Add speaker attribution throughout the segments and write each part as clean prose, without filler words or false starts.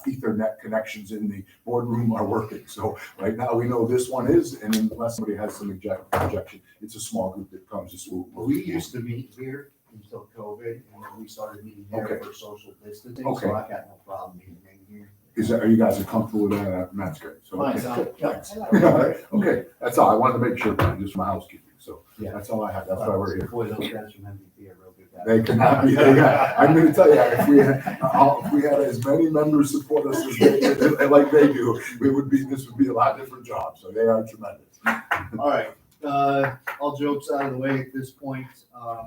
Speaker 1: Ethernet connections in the boardroom are working. So right now we know this one is, and unless somebody has some objection, it's a small group that comes.
Speaker 2: We used to meet here until COVID, and then we started meeting here
Speaker 1: Okay.
Speaker 2: for social distancing,
Speaker 1: Okay.
Speaker 2: so I got no problem meeting here.
Speaker 1: Are you guys comfortable with that? That's great. So,
Speaker 2: Fine,
Speaker 1: okay,
Speaker 2: so-
Speaker 1: good. Thanks. Okay, that's all. I wanted to make sure, just my housekeeping. So
Speaker 2: Yeah.
Speaker 1: that's all I have. That's why we're here.
Speaker 2: Boy, those guys from MVP are real good guys.
Speaker 1: They cannot be. I'm going to tell you, if we had as many members support us as they, like they do, this would be a lot different job. So they are tremendous.
Speaker 2: All right, all jokes out of the way at this point,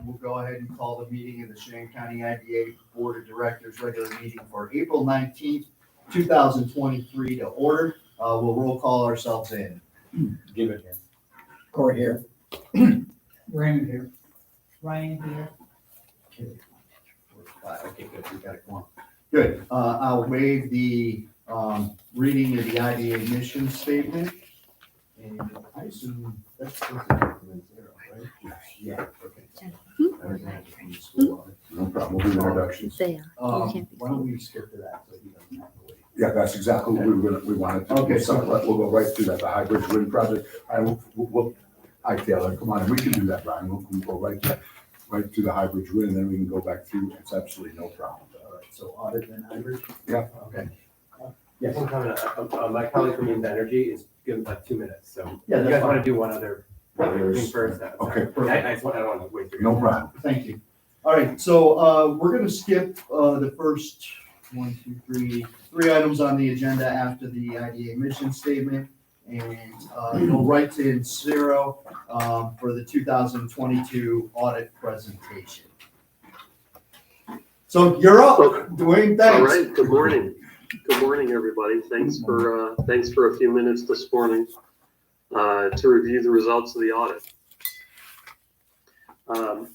Speaker 2: we'll go ahead and call the meeting of the Chenango County IDA Board of Directors regular meeting for April 19th, 2023 to order. We'll roll call ourselves in.
Speaker 3: Give it here.
Speaker 2: Corey here.
Speaker 3: Raymond here.
Speaker 4: Ryan here.
Speaker 2: Okay, good, we got it going. Good, I'll waive the, reading of the IDA mission statement. And I assume that's supposed to be from zero, right? Yeah, okay.
Speaker 1: No problem. We'll do introductions.
Speaker 4: They are.
Speaker 2: Why don't we skip to that, so he doesn't have to wait.
Speaker 1: Yeah, that's exactly what we wanted to do.
Speaker 2: Okay.
Speaker 1: So we'll go right through that, the high bridge wind project. Hi Taylor, come on, we can do that, Brian. We'll go right to the high bridge wind, and then we can go back through. It's absolutely no problem.
Speaker 2: All right, so audit and hybrid?
Speaker 1: Yeah.
Speaker 2: Okay.
Speaker 3: Yes, one comment. My colleague from Wind Energy is given like 2 minutes, so
Speaker 2: Yeah,
Speaker 3: you
Speaker 2: that's
Speaker 3: guys want
Speaker 2: fine.
Speaker 3: to do one other thing first?
Speaker 1: Okay,
Speaker 3: I don't want to wait through.
Speaker 1: No problem.
Speaker 2: Thank you. All right, so we're gonna skip the first three items on the agenda after the IDA mission statement and go right to zero for the 2022 audit presentation. So you're up, Dwayne, thanks.
Speaker 5: All right, good morning. Good morning, everybody. Thanks for a few minutes this morning to review the results of the audit. I'm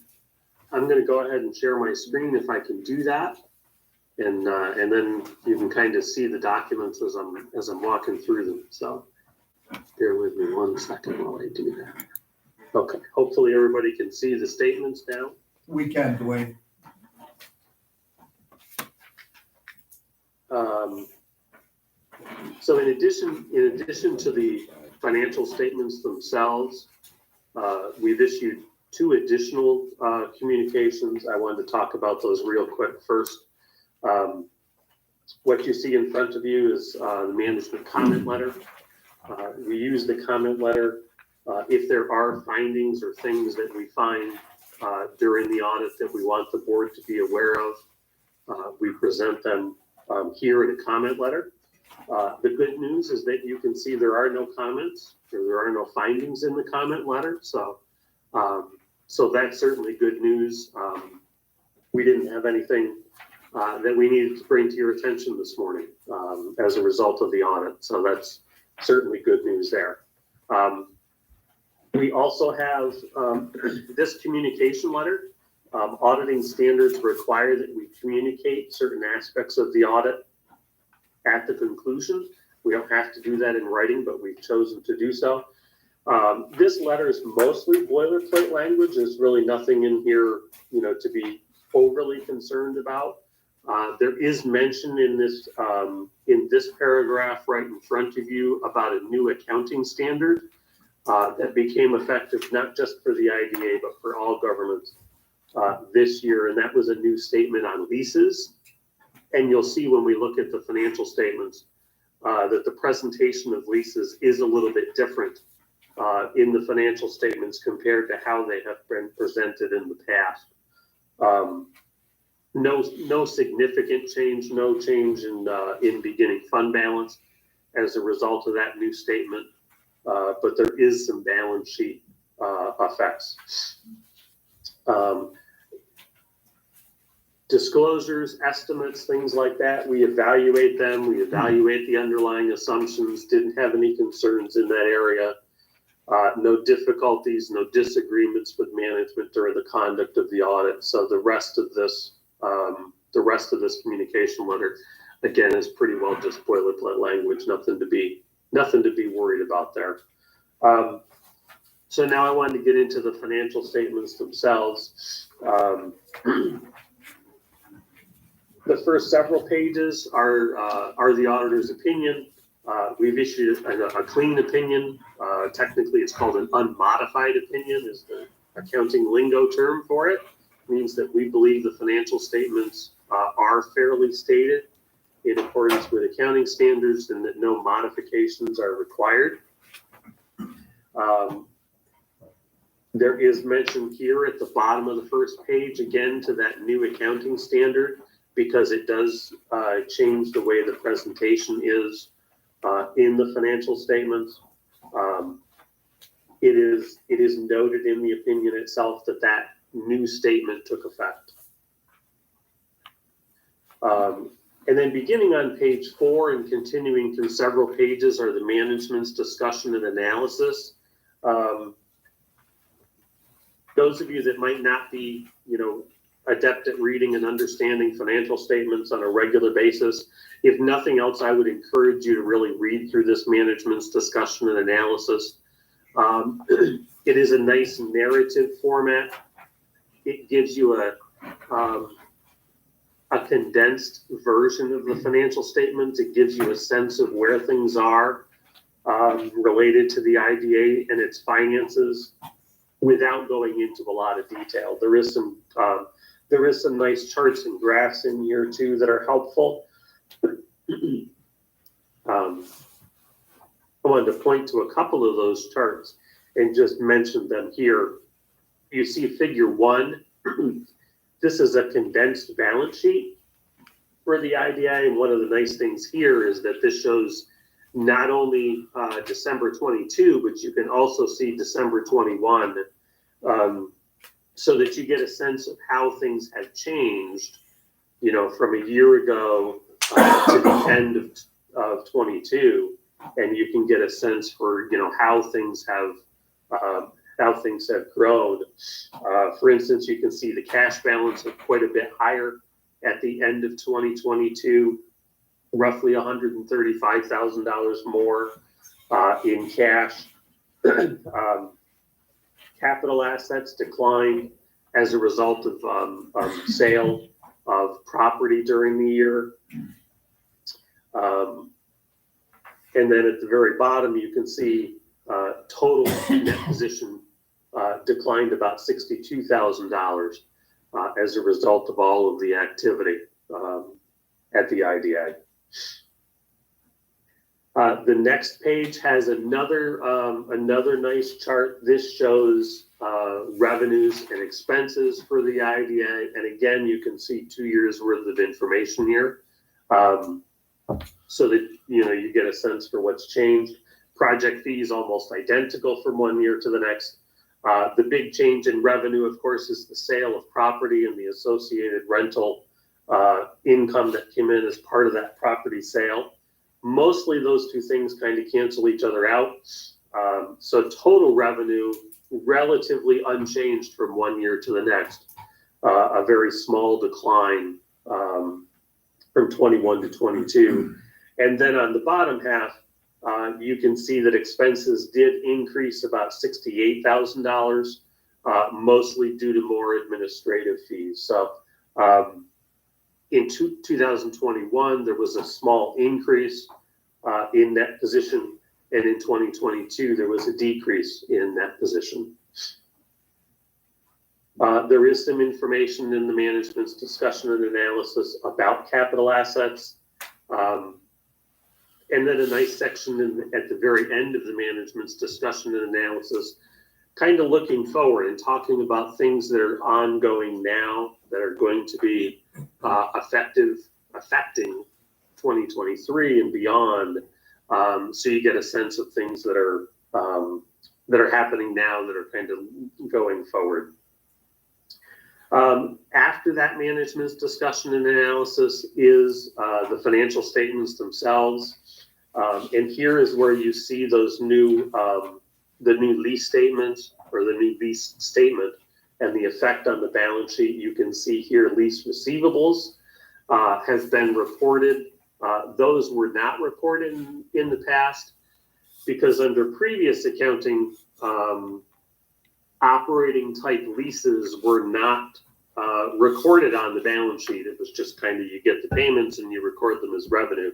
Speaker 5: going to go ahead and share my screen if I can do that, and then you can kind of see the documents as I'm walking through them. So bear with me 1 second while I do that. Okay, hopefully everybody can see the statements now.
Speaker 2: We can, Dwayne.
Speaker 5: So in addition to the financial statements themselves, we've issued 2 additional communications. I wanted to talk about those real quick first. What you see in front of you is the management comment letter. We use the comment letter if there are findings or things that we find during the audit that we want the board to be aware of. We present them here in a comment letter. The good news is that you can see there are no comments or there are no findings in the comment letter. So that's certainly good news. We didn't have anything that we needed to bring to your attention this morning as a result of the audit. So that's certainly good news there. We also have this communication letter. Auditing standards require that we communicate certain aspects of the audit at the conclusion. We don't have to do that in writing, but we've chosen to do so. This letter is mostly boilerplate language. There's really nothing in here, to be overly concerned about. There is mention in this paragraph right in front of you about a new accounting standard that became effective not just for the IDA, but for all governments this year, and that was a new statement on leases. And you'll see when we look at the financial statements that the presentation of leases is a little bit different in the financial statements compared to how they have been presented in the past. No significant change, no change in beginning fund balance as a result of that new statement, but there is some balance sheet effects. Disclosures, estimates, things like that, we evaluate them, we evaluate the underlying assumptions, didn't have any concerns in that area. No difficulties, no disagreements with management during the conduct of the audit. So the rest of this communication letter, again, is pretty well just boilerplate language, nothing to be worried about there. So now I wanted to get into the financial statements themselves. The first several pages are the auditor's opinion. We've issued a clean opinion. Technically, it's called an unmodified opinion, is the accounting lingo term for it. Means that we believe the financial statements are fairly stated in accordance with accounting standards and that no modifications are required. There is mention here at the bottom of the first page, again, to that new accounting standard, because it does change the way the presentation is in the financial statements. It is noted in the opinion itself that that new statement took effect. And then beginning on page 4 and continuing through several pages are the management's discussion and analysis. Those of you that might not be, adept at reading and understanding financial statements on a regular basis, if nothing else, I would encourage you to really read through this management's discussion and analysis. It is a nice narrative format. It gives you a condensed version of the financial statements. It gives you a sense of where things are related to the IDA and its finances without going into a lot of detail. There is some nice charts and graphs in here too that are helpful. I wanted to point to a couple of those charts and just mention them here. You see figure 1. This is a condensed balance sheet for the IDA, and one of the nice things here is that this shows not only December 22, but you can also see December 21, so that you get a sense of how things have changed, from a year ago to the end of 22, and you can get a sense for how things have grown. For instance, you can see the cash balance is quite a bit higher at the end of 2022, roughly $135,000 more in cash. Capital assets declined as a result of sale of property during the year. And then at the very bottom, you can see total net position declined about $62,000 as a result of all of the activity at the IDA. The next page has another nice chart. This shows revenues and expenses for the IDA, and again, you can see 2 years worth of information here, so that you get a sense for what's changed. Project fees almost identical from one year to the next. The big change in revenue, of course, is the sale of property and the associated rental income that came in as part of that property sale. Mostly those two things kind of cancel each other out. So total revenue relatively unchanged from one year to the next. A very small decline from 21 to 22. And then on the bottom half, you can see that expenses did increase about $68,000, mostly due to more administrative fees. So in 2021, there was a small increase in net position, and in 2022, there was a decrease in net position. There is some information in the management's discussion and analysis about capital assets. And then a nice section at the very end of the management's discussion and analysis, kind of looking forward and talking about things that are ongoing now that are going to be affecting 2023 and beyond. So you get a sense of things that are happening now that are kind of going forward. After that management's discussion and analysis is the financial statements themselves. And here is where you see those the new lease statements, or the new lease statement, and the effect on the balance sheet. You can see here lease receivables have been reported. Those were not reported in the past because under previous accounting, operating type leases were not recorded on the balance sheet. It was just kind of, you get the payments and you record them as revenue.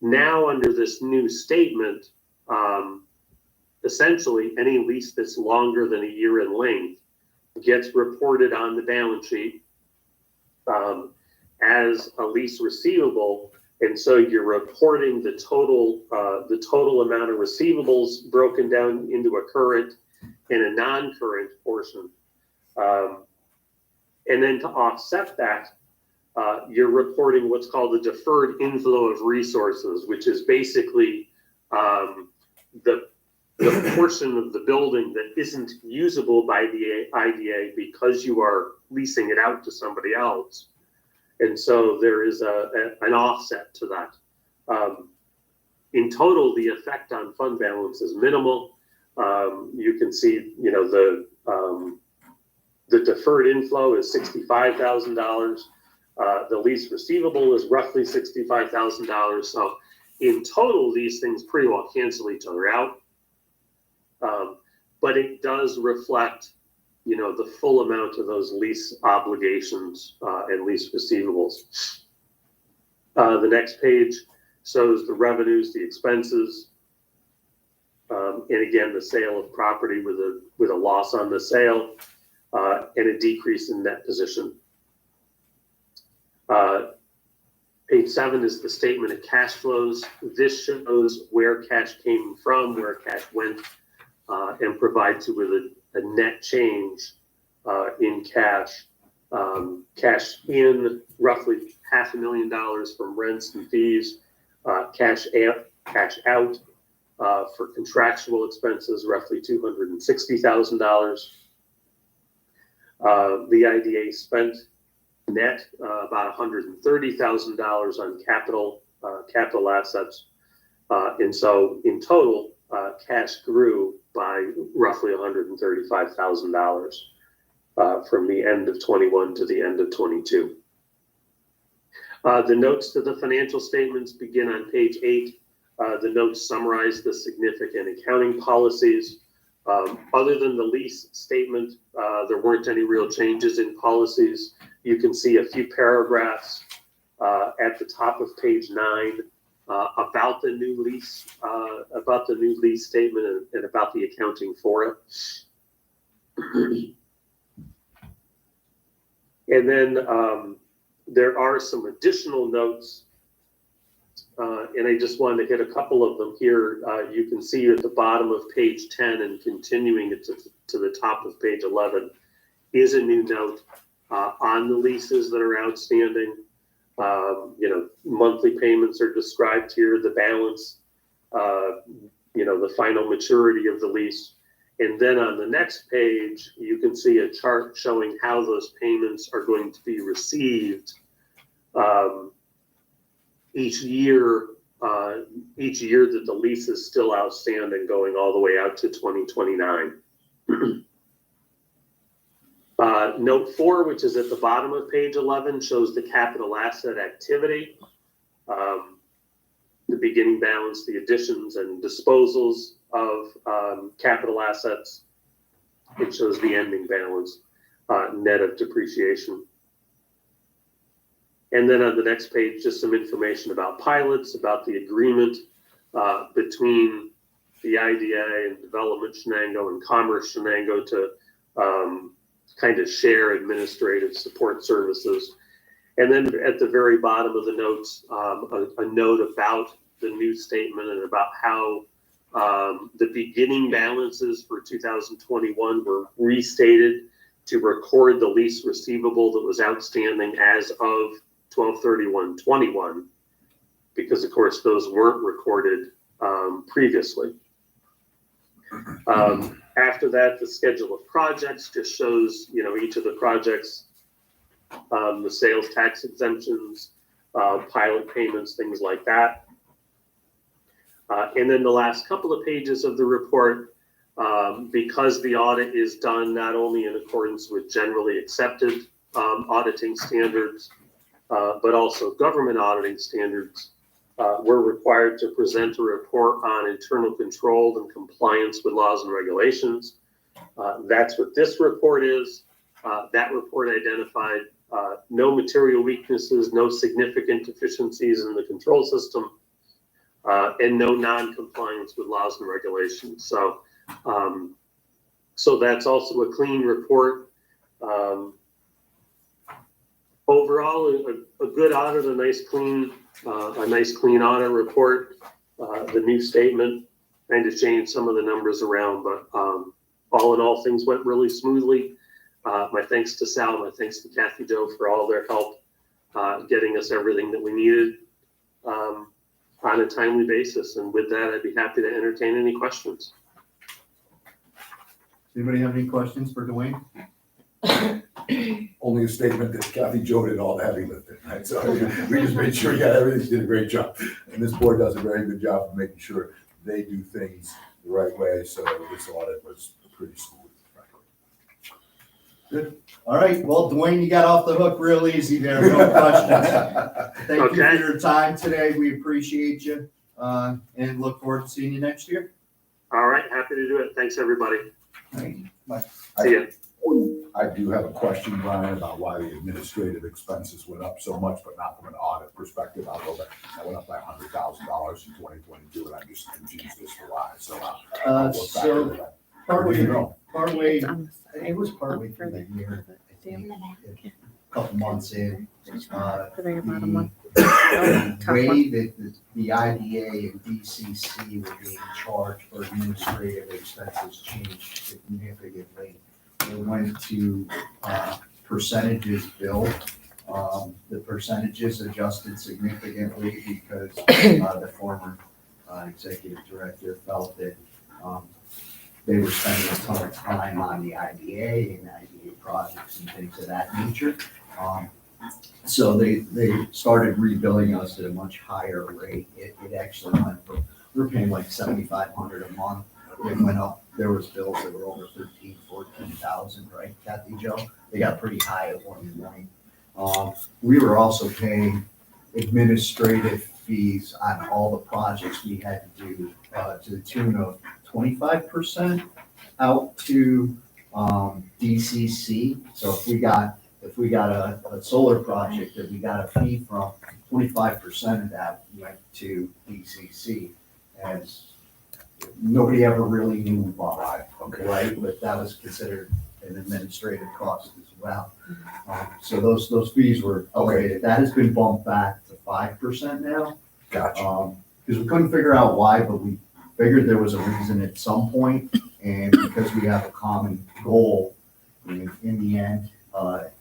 Speaker 5: Now, under this new statement, essentially any lease that's longer than a year in length gets reported on the balance sheet as a lease receivable. And so you're reporting the total amount of receivables broken down into a current and a non-current portion. And then to offset that, you're reporting what's called the deferred inflow of resources, which is basically the portion of the building that isn't usable by the IDA because you are leasing it out to somebody else. And so there is an offset to that. In total, the effect on fund balance is minimal. You can see, the deferred inflow is $65,000. The lease receivable is roughly $65,000. So in total, these things pretty well cancel each other out. But it does reflect, the full amount of those lease obligations and lease receivables. The next page shows the revenues, the expenses, and again, the sale of property with a loss on the sale and a decrease in net position. Page 7 is the statement of cash flows. This shows where cash came from, where cash went, and provides you with a net change in cash. Cash in, roughly $500,000 from rents and fees. Cash out for contractual expenses, roughly $260,000. The IDA spent net about $130,000 on capital assets. And so in total, cash grew by roughly $135,000 from the end of 21 to the end of 22. The notes to the financial statements begin on page 8. The notes summarize the significant accounting policies. Other than the lease statement, there weren't any real changes in policies. You can see a few paragraphs at the top of page 9 about the new lease, statement and about the accounting for it. And then there are some additional notes, and I just wanted to hit a couple of them here. You can see at the bottom of page 10 and continuing it to the top of page 11 is a new note on the leases that are outstanding. Monthly payments are described here, the balance, the final maturity of the lease. And then on the next page, you can see a chart showing how those payments are going to be received each year that the lease is still outstanding, going all the way out to 2029. Note 4, which is at the bottom of page 11, shows the capital asset activity, the beginning balance, the additions and disposals of capital assets. It shows the ending balance, net of depreciation. And then on the next page, just some information about pilots, about the agreement between the IDA and Development Chenango and Commerce Chenango to kind of share administrative support services. And then at the very bottom of the notes, a note about the new statement and about how the beginning balances for 2021 were restated to record the lease receivable that was outstanding as of 12/31/21, because of course those weren't recorded previously. After that, the schedule of projects just shows, each of the projects, the sales tax exemptions, pilot payments, things like that. And then the last couple of pages of the report, because the audit is done not only in accordance with generally accepted auditing standards, but also government auditing standards, we're required to present a report on internal control and compliance with laws and regulations. That's what this report is. That report identified no material weaknesses, no significant deficiencies in the control system, and no non-compliance with laws and regulations. So, so that's also a clean report. Overall, a good audit, a nice clean audit report. The new statement kind of changed some of the numbers around, but all in all, things went really smoothly. My thanks to Sal, my thanks to Kathy Jo for all their help getting us everything that we needed on a timely basis. And with that, I'd be happy to entertain any questions.
Speaker 2: Anybody have any questions for Dwayne?
Speaker 1: Only a statement that Kathy Jo did all the heavy lifting, right? So we just made sure, yeah, everything, she did a great job. And this board does a very good job of making sure they do things the right way, so this audit was pretty smooth.
Speaker 2: Good. All right, well, Dwayne, you got off the hook real easy there, no questions. Thank you for your time today, we appreciate you, and look forward to seeing you next year.
Speaker 5: All right, happy to do it. Thanks, everybody.
Speaker 2: Bye.
Speaker 5: See ya.
Speaker 1: I do have a question, Brian, about why the administrative expenses went up so much, but not from an audit perspective. I'll go back. That went up by $100,000 in 2022, and I'm just confused as to why. So, I'll look back
Speaker 2: so
Speaker 1: into that.
Speaker 2: partway,
Speaker 4: It's on the side.
Speaker 2: it was partway through the year, I think, a couple months in,
Speaker 4: The very bottom one.
Speaker 2: the
Speaker 4: Top
Speaker 2: way
Speaker 4: one.
Speaker 2: that the IDA and DCC were being charged for administrative expenses changed significantly. They went to percentages billed. The percentages adjusted significantly because the former executive director felt that they were spending a ton of time on the IDA and IDA projects and things of that nature. So they started rebilling us at a much higher rate. It actually went from, we were paying like $7,500 a month. It went up. There was bills that were over 13,000, 14,000, right, Kathy Jo? They got pretty high at one point. We were also paying administrative fees on all the projects we had to do to the tune of 25% out to DCC. So if we got a solar project that we got a fee from, 25% of that went to DCC, as nobody ever really knew why, right? But that was considered an administrative cost as well. So those fees were elevated. That has been bumped back to 5% now.
Speaker 1: Gotcha.
Speaker 2: Because we couldn't figure out why, but we figured there was a reason at some point, and because we have a common goal, in the end,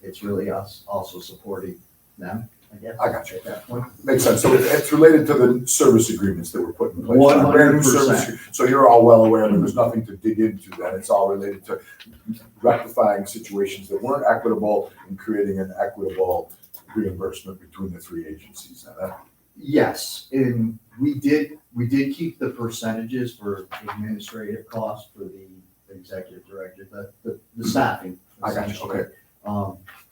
Speaker 2: it's really us also supporting them, I guess.
Speaker 1: I got you.
Speaker 2: At that point.
Speaker 1: Makes sense. So it's related to the service agreements that were put in place.
Speaker 2: 100%.
Speaker 1: Brand new service. So you're all well aware that there's nothing to dig into that. It's all related to rectifying situations that weren't equitable and creating an equitable reimbursement between the three agencies.
Speaker 2: Yes, and we did keep the percentages for administrative costs for the executive director, the staffing.
Speaker 1: I got you. Okay.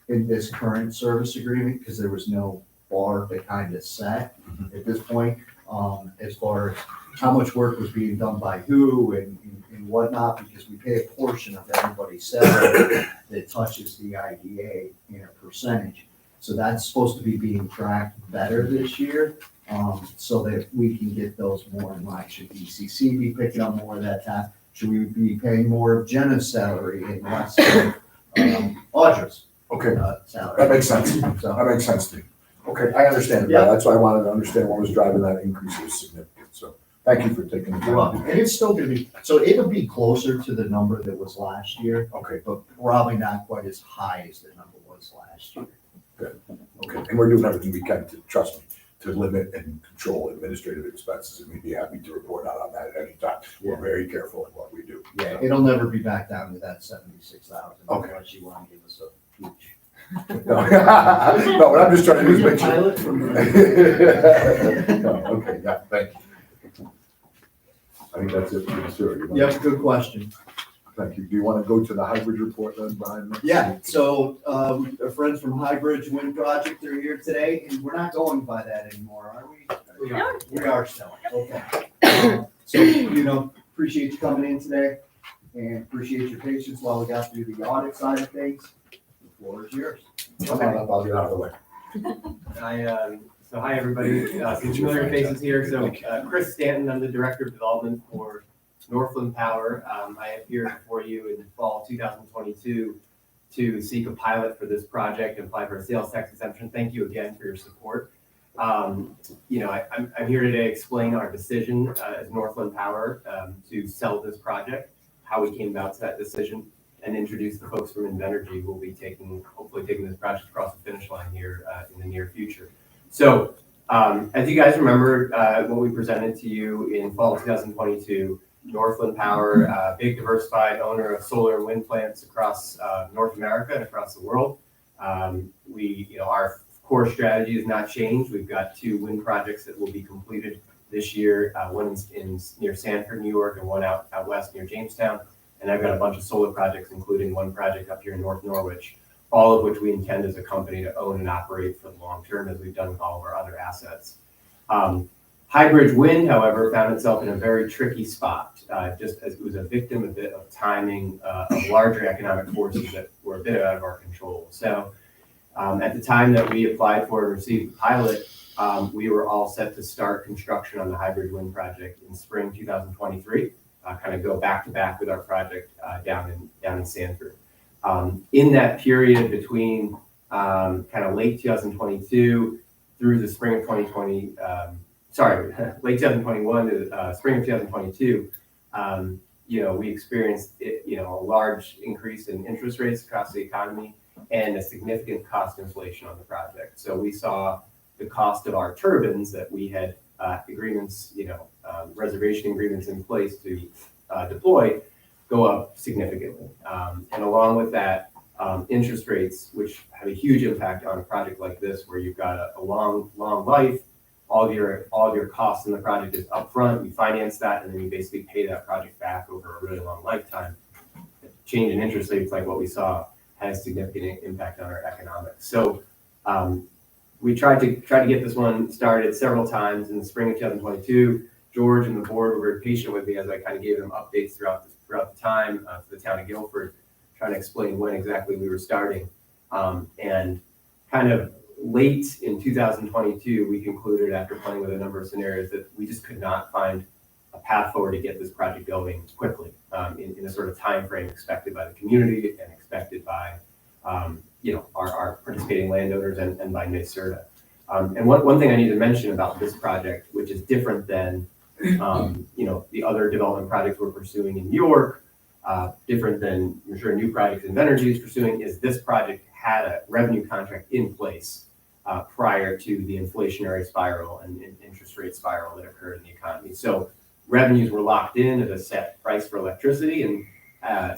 Speaker 2: In this current service agreement, because there was no bar to kind of set at this point, as far as how much work was being done by who and whatnot, because we pay a portion of everybody's salary that touches the IDA in a percentage. So that's supposed to be being tracked better this year, so that we can get those more in line. Should DCC be picking up more of that time? Should we be paying more of Jenna's salary and less of Audra's salary?
Speaker 1: That makes sense.
Speaker 2: So,
Speaker 1: That makes sense to me. Okay, I understand.
Speaker 2: Yeah.
Speaker 1: That's why I wanted to understand what was driving that increase. It was significant. So thank you for taking the
Speaker 2: you're welcome.
Speaker 1: time.
Speaker 2: And it's still gonna be, so it'll be closer to the number that was last year,
Speaker 1: Okay,
Speaker 2: but probably not quite as high as the number was last year.
Speaker 1: okay. And we're doing everything we can to, trust me, to limit and control administrative expenses, and we'd be happy to report out on that at any time. We're very careful in what we do.
Speaker 2: Yeah, it'll never be back down to that 76,000
Speaker 1: Okay.
Speaker 2: unless you want to give us a huge.
Speaker 1: No, no, what I'm just trying to do is make sure.
Speaker 2: Pilot from
Speaker 1: No, okay, yeah, thank you. I think that's it for the sewer.
Speaker 2: Yep, good question.
Speaker 1: Thank you. Do you want to go to the hybrid report then, Brian?
Speaker 2: Yeah, so our friends from Highbridge Wind Project are here today, and we're not going by that anymore, are we?
Speaker 3: We are.
Speaker 2: We are still, okay. So, appreciate you coming in today, and appreciate your patience while we got through the audit side of things. floor is yours.
Speaker 1: Come on up, I'll get out of the way.
Speaker 3: So hi, everybody. Some familiar faces here. So Chris Stanton, I'm the Director of Development for Northland Power. I appeared before you in fall 2022 to seek a pilot for this project and apply for a sales tax exemption. Thank you again for your support. I'm here today to explain our decision as Northland Power to sell this project, how we came about to that decision, and introduce the folks from Invenergy who will be hopefully taking this project across the finish line here in the near future. So as you guys remember, what we presented to you in fall 2022, Northland Power, big diversified owner of solar and wind plants across North America and across the world. Our core strategy has not changed. We've got 2 wind projects that will be completed this year, one near Sanford, New York, and one out west near Jamestown. And I've got a bunch of solar projects, including one project up here in North Norwich, all of which we intend as a company to own and operate for the long term, as we've done with all of our other assets. Hybrid wind, however, found itself in a very tricky spot, just as it was a victim a bit of timing of larger economic forces that were a bit out of our control. So at the time that we applied for and received the pilot, we were all set to start construction on the hybrid wind project in spring 2023, kind of go back to back with our project down in Sanford. In that period between kind of late 2022 through the spring of 2020, late 2021 to spring of 2022, we experienced a large increase in interest rates across the economy and a significant cost inflation on the project. So we saw the cost of our turbines that we had reservation agreements in place to deploy go up significantly. And along with that, interest rates, which have a huge impact on a project like this, where you've got a long life, all of your costs in the project is upfront. You finance that, and then you basically pay that project back over a really long lifetime. The change in interest rates, like what we saw, has significant impact on our economics. So we tried to get this one started several times in the spring of 2022. George and the board were very patient with me as I kind of gave them updates throughout the time to the town of Guilford, trying to explain when exactly we were starting. And kind of late in 2022, we concluded, after playing with a number of scenarios, that we just could not find a path forward to get this project going quickly in a sort of time frame expected by the community and expected by our participating landowners and by NYSERDA. And one thing I need to mention about this project, which is different than the other development projects we're pursuing in New York, different than I'm sure new projects Invenergy is pursuing, is this project had a revenue contract in place prior to the inflationary spiral and interest rate spiral that occurred in the economy. So revenues were locked in at a set price for electricity. And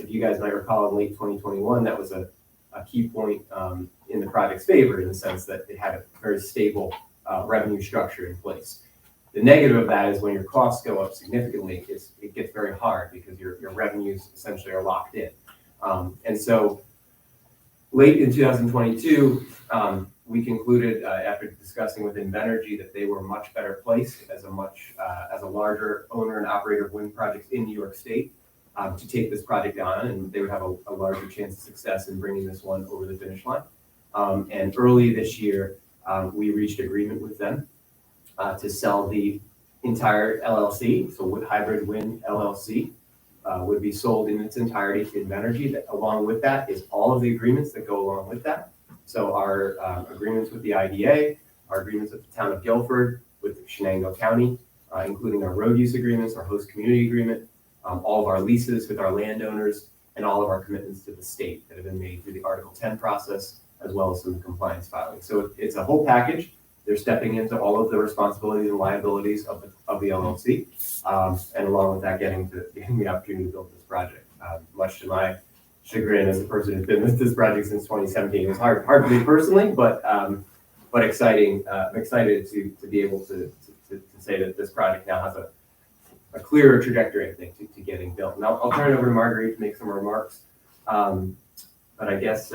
Speaker 3: if you guys might recall, in late 2021, that was a key point in the project's favor, in the sense that it had a very stable revenue structure in place. The negative of that is when your costs go up significantly, it gets very hard because your revenues essentially are locked in. And so late in 2022, we concluded after discussing with Invenergy that they were much better placed as a larger owner and operator of wind projects in New York State to take this project on, and they would have a larger chance of success in bringing this one over the finish line. And early this year, we reached agreement with them to sell the entire LLC. So Wood Hybrid Wind LLC would be sold in its entirety to Invenergy. That, along with that, is all of the agreements that go along with that. So our agreements with the IDA, our agreements with the town of Guilford, with Chenango County, including our road use agreements, our host community agreement, all of our leases with our landowners, and all of our commitments to the state that have been made through the Article 10 process, as well as some compliance filing. So it's a whole package. They're stepping into all of the responsibilities and liabilities of the LLC, and along with that, getting the opportunity to build this project. Much to my chagrin, as a person who's been with this project since 2017, it was hard for me personally, but exciting. I'm excited to be able to say that this project now has a clearer trajectory, I think, to getting built. And I'll turn it over to Marguerite to make some remarks. But I guess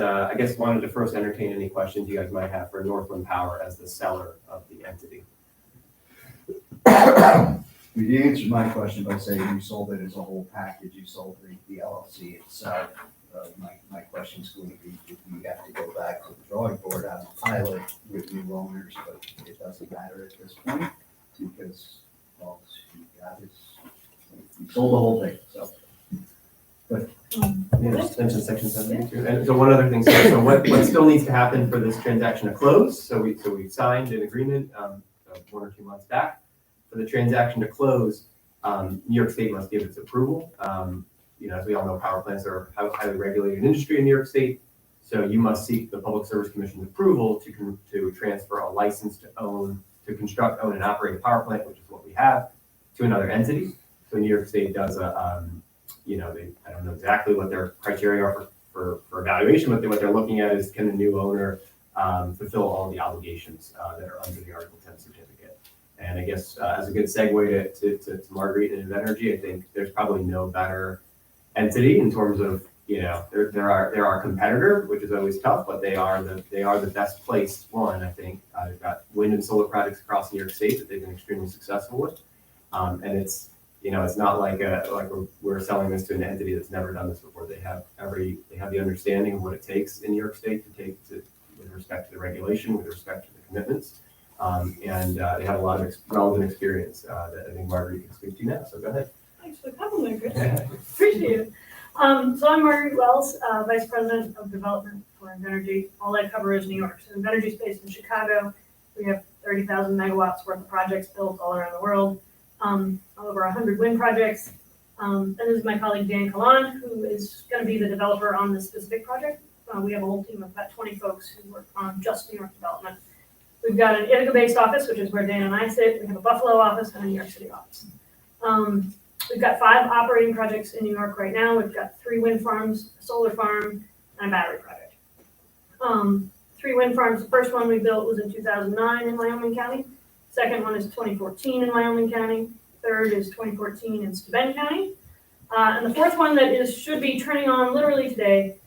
Speaker 3: wanted to first entertain any questions you guys might have for Northland Power as the seller of the entity.
Speaker 2: You answered my question by saying you sold it as a whole package. You sold the LLC itself. My question question's going to be, if we have to go back to the drawing board on a pilot with new owners, but it doesn't matter at this point, because all he got is, he sold the whole thing, so.
Speaker 3: Yeah, just mention section 72. And so one other thing, so what still needs to happen for this transaction to close? So we signed an agreement 1 or 2 months back. For the transaction to close, New York State must give its approval. As we all know, power plants are a highly regulated industry in New York State. So you must seek the Public Service Commission's approval to transfer a license to construct, own, and operate a power plant, which is what we have, to another entity. So New York State does I don't know exactly what their criteria are for evaluation, but what they're looking at is, can the new owner fulfill all the obligations that are under the Article 10 certificate. And I guess as a good segue to Marguerite and Energy, I think there's probably no better entity in terms of, they're our competitor, which is always tough, but they are the best placed one, I think. They've got wind and solar projects across New York State that they've been extremely successful with. And it's not like we're selling this to an entity that's never done this before. They have the understanding of what it takes in New York State with respect to the regulation, with respect to the commitments. And they have a lot of relevant experience that I think Marguerite can speak to now. So go ahead.
Speaker 6: Thanks for the compliment, Chris. Appreciate it. So I'm Marguerite Wells, Vice President of Development for Energy. All I cover is New York. So Energy is based in Chicago. We have 30,000 megawatts worth of projects built all around the world. Over 100 wind projects. And this is my colleague Dan Kalan, who is going to be the developer on this specific project. We have a whole team of about 20 folks who work on just New York development. We've got an Ithaca-based office, which is where Dan and I sit. We have a Buffalo office and a New York City office. We've got 5 operating projects in New York right now. We've got 3 wind farms, a solar farm, and a battery project. 3 wind farms. The first one we built was in 2009 in Wyoming County. Second one is 2014 in Wyoming County. Third is 2014 in Steuben County. And the fourth one that should be turning on literally today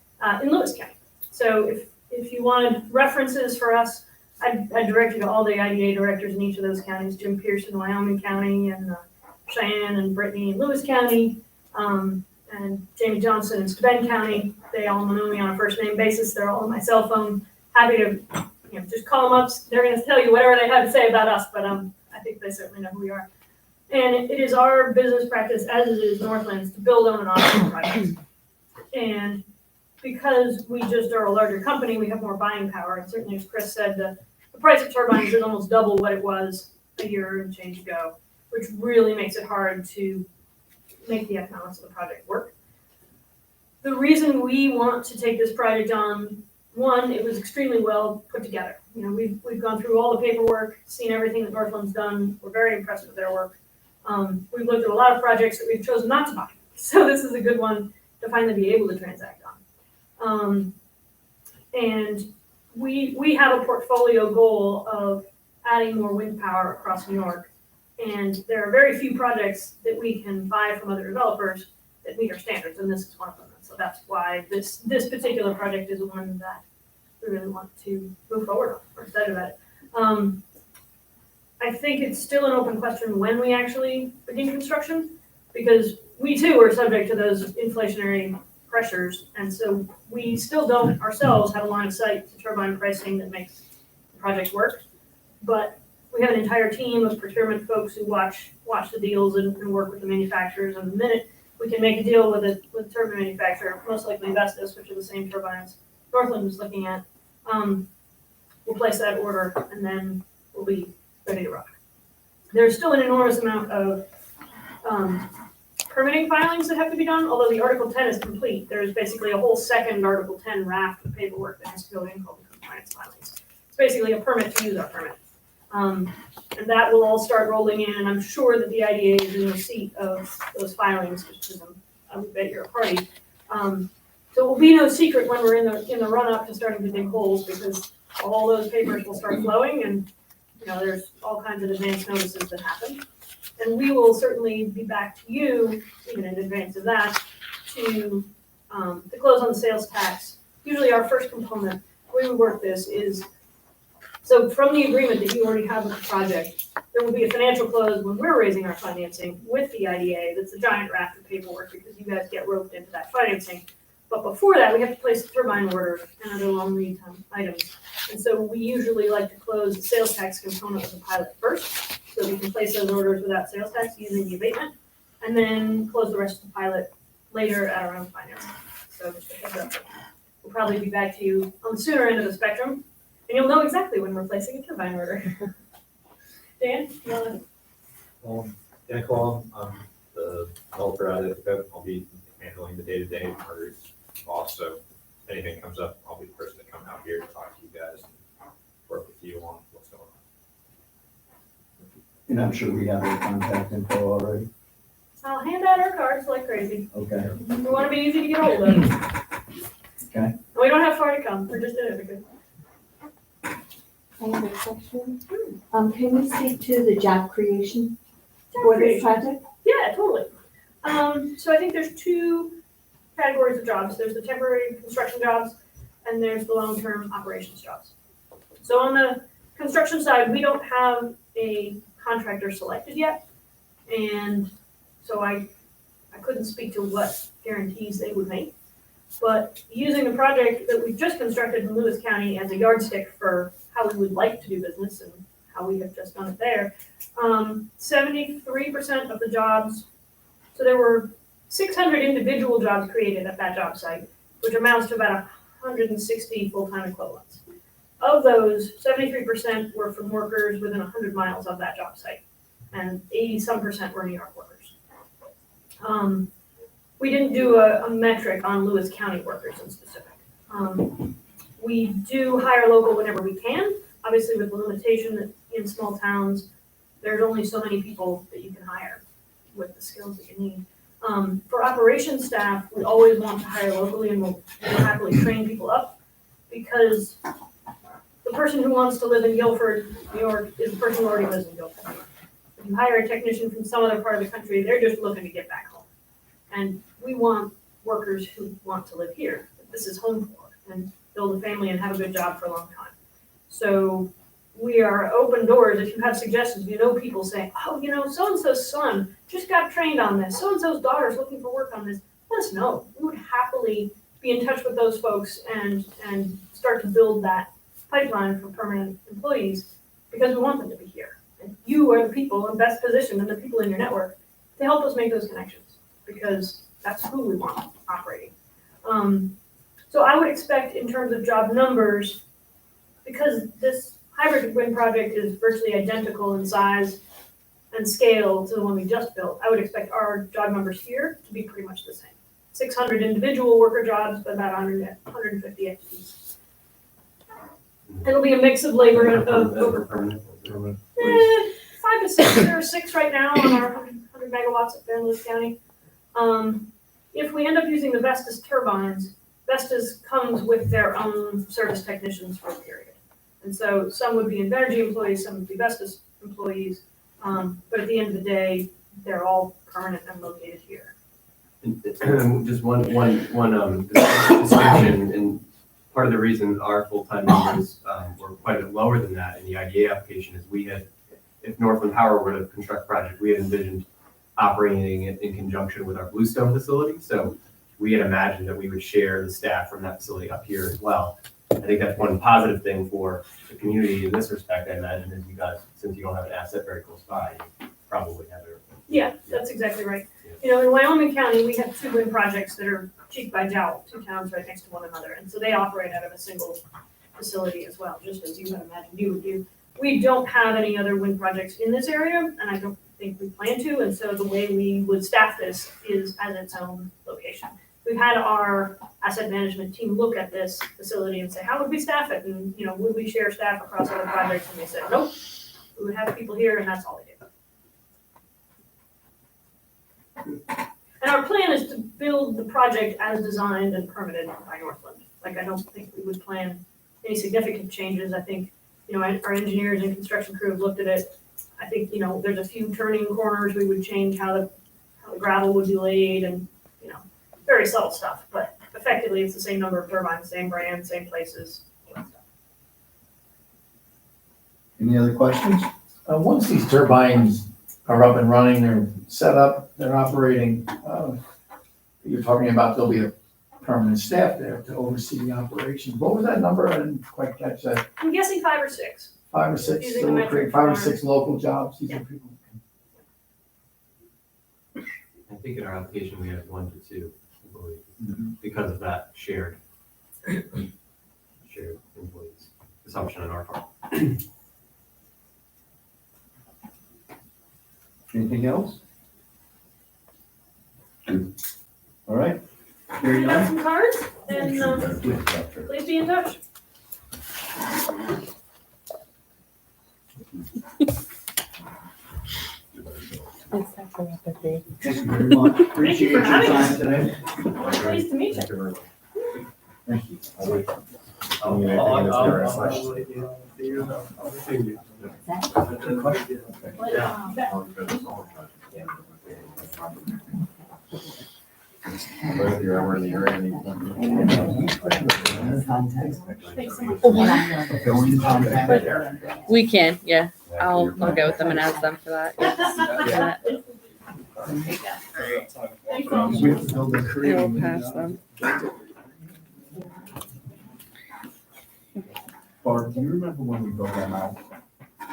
Speaker 6: in Lewis County. So if you wanted references for us, I'd direct you to all the IDA directors in each of those counties, Jim Pierce in Wyoming County, and Cheyenne and Brittany in Lewis County, and Jamie Johnson in Steuben County. They all know me on a first name basis. They're all on my cell phone. Happy to just call them up. They're going to tell you whatever they have to say about us, but I think they certainly know who we are. And it is our business practice, as it is Northland's, to build, own, and operate projects. And because we just are a larger company, we have more buying power. And certainly, as Chris said, the price of turbines is almost double what it was a year and change ago, which really makes it hard to make the economics of the project work. The reason we want to take this project on, one, it was extremely well put together. We've gone through all the paperwork, seen everything that Northland's done. We're very impressed with their work. We've looked at a lot of projects that we've chosen not to buy. So this is a good one to finally be able to transact on. And we have a portfolio goal of adding more wind power across New York. And there are very few projects that we can buy from other developers that meet our standards, and this is one of them. So that's why this particular project is one that we really want to move forward on. We're excited about it. I think it's still an open question when we actually begin construction, because we too are subject to those inflationary pressures, and so we still don't ourselves have a line of sight to turbine pricing that makes the project work. But we have an entire team of procurement folks who watch the deals and work with the manufacturers. And the minute we can make a deal with a turbine manufacturer, most likely Vestas, which are the same turbines Northland was looking at, we'll place that order and then we'll be ready to rock. There's still an enormous amount of permitting filings that have to be done, although the Article 10 is complete. There's basically a whole second Article 10 raft of paperwork that has to go in called the compliance filings. It's basically a permit to use our permit. And that will all start rolling in, and I'm sure that the IDA is in receipt of those filings, because I would bet you're a party. So it will be no secret when we're in the run-up to starting to dig holes, because all those papers will start flowing, and there's all kinds of advance notices that happen. And we will certainly be back to you, even in advance of that, to close on the sales tax. Usually our first component, the way we work this is, so from the agreement that you already have with the project, there will be a financial close when we're raising our financing with the IDA. That's a giant raft of paperwork because you guys get roped into that financing. But before that, we have to place the turbine order and other long lead time items. And so we usually like to close the sales tax component of the pilot first, so we can place those orders without sales tax using the abatement, and then close the rest of the pilot later at our own financing. So just a heads up. We'll probably be back to you on the sooner end of the spectrum, and you'll know exactly when we're placing a turbine order. Dan, you wanna?
Speaker 7: Dan Colon, I'm the developer out of it. I'll be handling the day-to-day orders. Also, if anything comes up, I'll be the person to come out here to talk to you guys and work with you on what's going on.
Speaker 8: And I'm sure we have your contact info already.
Speaker 6: I'll hand out our cards like crazy.
Speaker 8: Okay.
Speaker 6: We want to be easy to get hold of.
Speaker 8: Okay.
Speaker 6: And we don't have far to come. We're just in it because.
Speaker 4: I have a question. Can we speak to the job creation for this project?
Speaker 6: Yeah, totally. So I think there's two categories of jobs. There's the temporary construction jobs and there's the long-term operations jobs. So on the construction side, we don't have a contractor selected yet. And so I couldn't speak to what guarantees they would make. But using the project that we've just constructed in Lewis County as a yardstick for how we would like to do business and how we have just done it there, 73% of the jobs, so there were 600 individual jobs created at that job site, which amounts to about 160 full-time equivalents. Of those, 73% were from workers within 100 miles of that job site, and 80-some% were New York workers. We didn't do a metric on Lewis County workers in specific. We do hire local whenever we can, obviously with the limitation that in small towns, there's only so many people that you can hire with the skills that you need. For operations staff, we always want to hire locally and we'll happily train people up because the person who wants to live in Guilford, New York is the person who already lives in Guilford, New York. If you hire a technician from some other part of the country, they're just looking to get back home. And we want workers who want to live here, that this is home for, and build a family and have a good job for a long time. So we are open doors. If you have suggestions, you know, people saying, oh, you know, so-and-so's son just got trained on this. So-and-so's daughter is looking for work on this. Let us know. We would happily be in touch with those folks and start to build that pipeline for permanent employees because we want them to be here. And you are the people in best position and the people in your network to help us make those connections because that's who we want operating. So I would expect in terms of job numbers, because this hybrid wind project is virtually identical in size and scale to the one we just built, I would expect our job numbers here to be pretty much the same. 600 individual worker jobs, but about 150 FTEs. It'll be a mix of labor and over
Speaker 3: Permanent.
Speaker 6: 5 to 6. There are 6 right now on our 100 megawatts at Lewis County. If we end up using the Vestas turbines, Vestas comes with their own service technicians for a period. And so some would be Invenergy employees, some would be Vestas employees. But at the end of the day, they're all permanent and located here.
Speaker 3: Just one description, and part of the reason our full-time numbers were quite a bit lower than that in the IDA application is we had, if Northland Power were to construct a project, we had envisioned operating it in conjunction with our Bluestone facility. So we had imagined that we would share the staff from that facility up here as well. I think that's one positive thing for the community in this respect, I imagine, is you guys, since you don't have an asset very close by, you probably have it.
Speaker 6: Yeah, that's exactly right. You know, in Wyoming County, we have 2 wind projects that are cheek by jowl, 2 towns right next to one another. And so they operate out of a single facility as well, just as you would imagine you would do. We don't have any other wind projects in this area, and I don't think we plan to. And so the way we would staff this is as its own location. We've had our asset management team look at this facility and say, how would we staff it? And, you know, would we share staff across other projects? And they said, nope, we would have people here and that's all they do. And our plan is to build the project as designed and permitted by Northland. Like, I don't think we would plan any significant changes. I think, you know, our engineers and construction crew have looked at it. I think, you know, there's a few turning corners we would change how the gravel would be laid and, you know, very subtle stuff, but effectively it's the same number of turbines, same brand, same places, all that stuff.
Speaker 8: Any other questions?
Speaker 9: Once these turbines are up and running, they're set up, they're operating, you're talking about there'll be a permanent staff there to oversee the operations. What was that number? I didn't quite catch that.
Speaker 6: I'm guessing 5 or 6.
Speaker 9: 5 or 6,
Speaker 6: Using
Speaker 9: so
Speaker 6: the
Speaker 9: we'll
Speaker 6: metric
Speaker 9: create 5 or
Speaker 6: form.
Speaker 9: 6 local jobs. These are people.
Speaker 3: I think in our application, we had 1 to 2, I believe,
Speaker 9: Mm-hmm.
Speaker 3: because of that shared employees, assumption on our part.
Speaker 8: Anything else? All right. Hearing
Speaker 6: You got
Speaker 8: none.
Speaker 6: some cards, and please be in touch.
Speaker 2: Thank you very much. Appreciate your
Speaker 6: having
Speaker 2: time
Speaker 6: us.
Speaker 2: today.
Speaker 6: Well, pleased to meet you.
Speaker 7: Thank you very much.
Speaker 2: Thank you.
Speaker 7: But if you're ever in the area,
Speaker 6: Thanks so much.
Speaker 2: Going to contact.
Speaker 10: We can, yeah. I'll go with them and ask them for that. Yeah.
Speaker 6: Thanks all.
Speaker 2: We have to build a career.
Speaker 10: I'll pass them.
Speaker 2: Barb, do you remember when we built them out?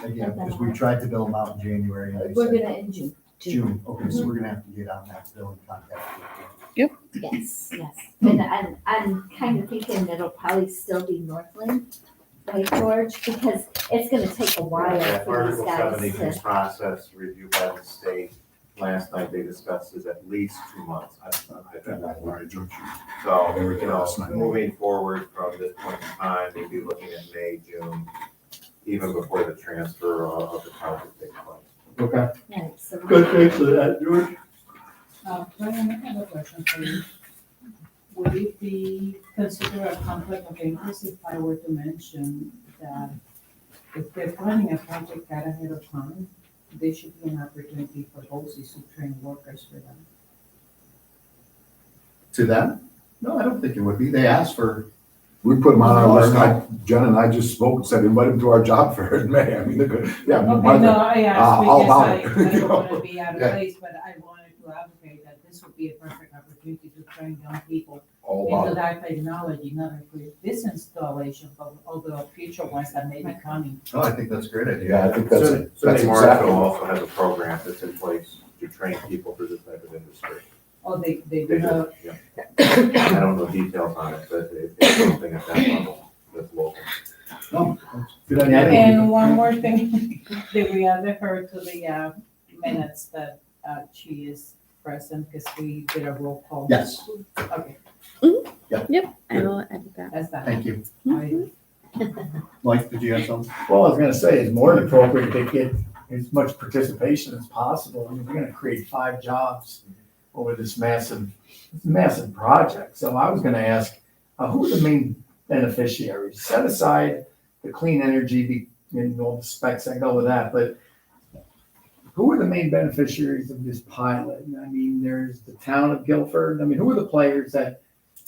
Speaker 2: Again, because we tried to build them out in January. and they
Speaker 4: We're
Speaker 2: said
Speaker 4: gonna end June.
Speaker 2: June, okay, so we're gonna have to get on that building contact.
Speaker 4: Yes, yes. And I'm kind of thinking it'll probably still be Northland, right, George? Because it's gonna take a while for these
Speaker 11: Article
Speaker 4: guys
Speaker 11: 72
Speaker 4: to.
Speaker 11: process reviewed by the state. Last night they discussed is at least 2 months. So, you know, moving forward from this point in time, we'd be looking at May, June, even before the transfer of the project takes place.
Speaker 2: Okay,
Speaker 4: Right, so.
Speaker 2: good, thanks for that, George.
Speaker 12: Brian, I have a question for you. Would it be considered a conflict of interest if I were to mention that if they're planning a project that ahead of time, there should be an opportunity for BOCES to train workers for them?
Speaker 2: To them? No, I don't think it would be. They asked for,
Speaker 1: We put them on our list. Jen and I just spoke and said, invite them to our job fair in May. I mean, they're good. Yeah.
Speaker 12: Okay,
Speaker 1: Martha,
Speaker 12: no, I asked
Speaker 1: all
Speaker 12: because
Speaker 1: about
Speaker 12: I
Speaker 1: it, you
Speaker 12: don't
Speaker 1: know?
Speaker 12: want to be out of
Speaker 1: Yeah.
Speaker 12: place, but I wanted to advocate that this would be a perfect opportunity to train young people
Speaker 1: all
Speaker 12: into
Speaker 1: about it.
Speaker 12: that technology, not only for this installation, but other future ones that may be coming.
Speaker 2: oh, I think that's a great idea.
Speaker 1: Yeah, I think that's
Speaker 11: Cindy
Speaker 1: exactly.
Speaker 11: Marshall also has a program that's in place to train people for this type of industry.
Speaker 12: Oh, they
Speaker 11: They
Speaker 12: do
Speaker 11: do,
Speaker 12: have,
Speaker 11: yeah. I don't know details on it, but it's something at that level that's local.
Speaker 2: No, that's a good idea.
Speaker 12: and one more thing, did we add her to the minutes that she is present, because we did a roll call?
Speaker 2: Yes,
Speaker 12: Okay,
Speaker 10: Yep, I will edit that.
Speaker 12: that's that.
Speaker 2: thank you.
Speaker 12: I-
Speaker 2: Mike, did you have something?
Speaker 9: Well, I was gonna say, it's more than appropriate to get as much participation as possible. I mean, we're gonna create 5 jobs over this massive project. So I was gonna ask, who are the main beneficiaries? Set aside the clean energy, and all the specs that go with that, but who are the main beneficiaries of this pilot? I mean, there's the town of Guilford. I mean, who are the players that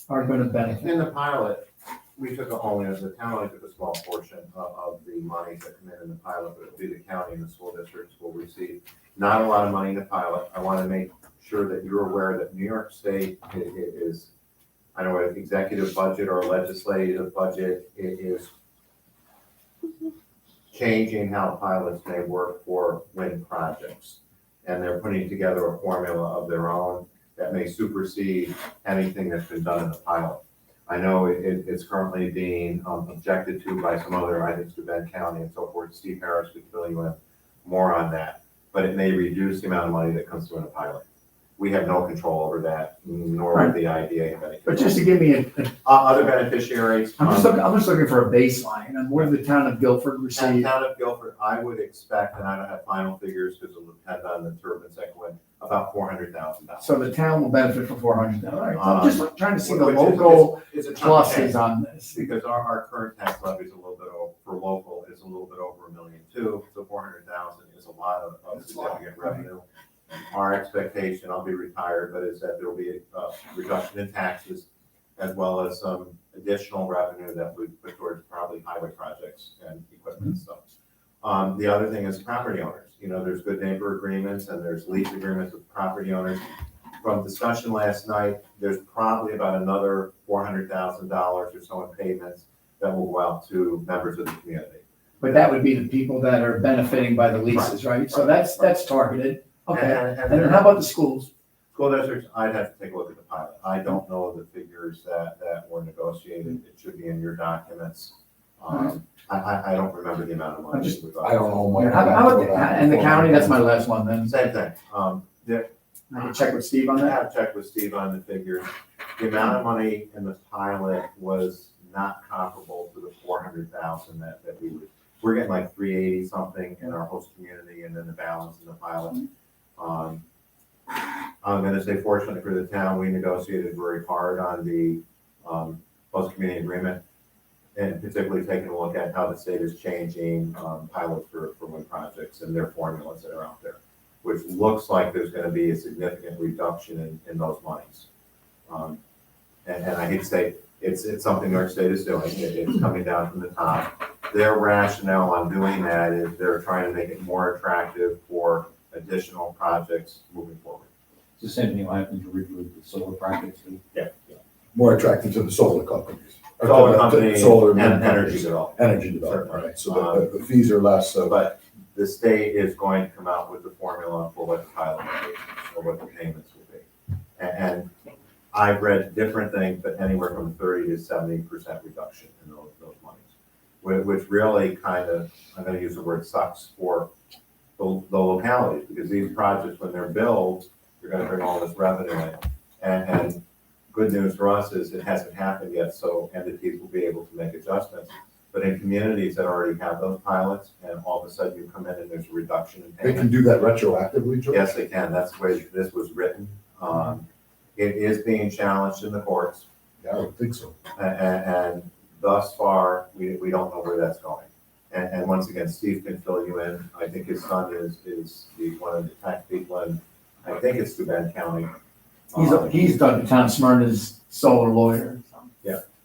Speaker 9: are gonna benefit?
Speaker 11: In the pilot, we took the town only took a small portion of the monies that come in the pilot, but it'll be the county and the school districts will receive not a lot of money in the pilot. I want to make sure that you're aware that New York State is, I don't know, an executive budget or a legislative budget, it is changing how pilots may work for wind projects. And they're putting together a formula of their own that may supersede anything that's been done in the pilot. I know it's currently being objected to by some other items to Bend County and so forth. Steve Harris could fill you in more on that, but it may reduce the amount of money that comes through in a pilot. We have no control over that, nor would the IDA have any.
Speaker 9: But just to give me
Speaker 11: Other beneficiaries.
Speaker 9: I'm just looking for a baseline, and what did the town of Guilford receive?
Speaker 11: Town of Guilford, I would expect, and I don't have final figures because it'll depend on the turbines that go in, about $400,000.
Speaker 9: So the town will benefit from 400. All right, I'm just trying to see the
Speaker 11: Which is-
Speaker 9: local
Speaker 11: it's a chunk of change.
Speaker 9: pluses on this.
Speaker 11: Because our current tax levy is a little bit over, for local, is a little bit over $1.2 million, so 400,000 is a lot of significant revenue. Our expectation, I'll be retired, but is that there will be a reduction in taxes as well as some additional revenue that we put towards probably highway projects and equipment and stuff. The other thing is property owners. You know, there's good neighbor agreements and there's lease agreements with property owners. from discussion last night, there's probably about another $400,000 or so in payments that will go out to members of the community.
Speaker 9: But that would be the people that are benefiting by the leases, right? So that's targeted. Okay. And then how about the schools?
Speaker 11: School districts, I'd have to take a look at the pilot. I don't know the figures that were negotiated. It should be in your documents. I don't remember the amount of money.
Speaker 1: I don't know. Mike.
Speaker 9: And the county, that's my last one then.
Speaker 11: Same thing.
Speaker 9: I can check with Steve on
Speaker 11: I
Speaker 9: that.
Speaker 11: have checked with Steve on the figures. The amount of money in the pilot was not comparable to the 400,000 that we're getting like 380 something in our host community and then the balance in the pilot. I'm gonna say fortunately for the town, we negotiated very hard on the host community agreement, and particularly taking a look at how the state is changing pilots for wind projects and their formulas that are out there, which looks like there's gonna be a significant reduction in those monies. And I hate to say, it's something New York State is doing. It's coming down from the top. Their rationale on doing that is they're trying to make it more attractive for additional projects moving forward.
Speaker 8: It's the same thing will happen to with the solar projects.
Speaker 1: More attractive to the solar companies. Or to
Speaker 11: Solar
Speaker 1: the
Speaker 11: companies
Speaker 1: solar
Speaker 11: and energy
Speaker 1: companies.
Speaker 11: development.
Speaker 1: Energy development, right, so the fees are less, so.
Speaker 11: But the state is going to come out with the formula for what the pilot will be, or what the payments will be. And I've read different things, but anywhere from 30 to 70% reduction in those monies, which really kind of, I'm gonna use the word sucks for the localities, because these projects, when they're built, you're gonna bring all this revenue in. And good news for us is it hasn't happened yet, so entities will be able to make adjustments. But in communities that already have those pilots, and all of a sudden you come in and there's a reduction in
Speaker 1: They can
Speaker 11: payment.
Speaker 1: do that retroactively, George?
Speaker 11: Yes, they can. That's the way this was written. It is being challenged in the courts,
Speaker 1: Yeah, I would think so.
Speaker 11: and thus far, we don't know where that's going. And once again, Steve can fill you in. I think his son is one of the tax people in, I think it's Steuben County.
Speaker 9: He's Doug Tom Smyrna's solar lawyer.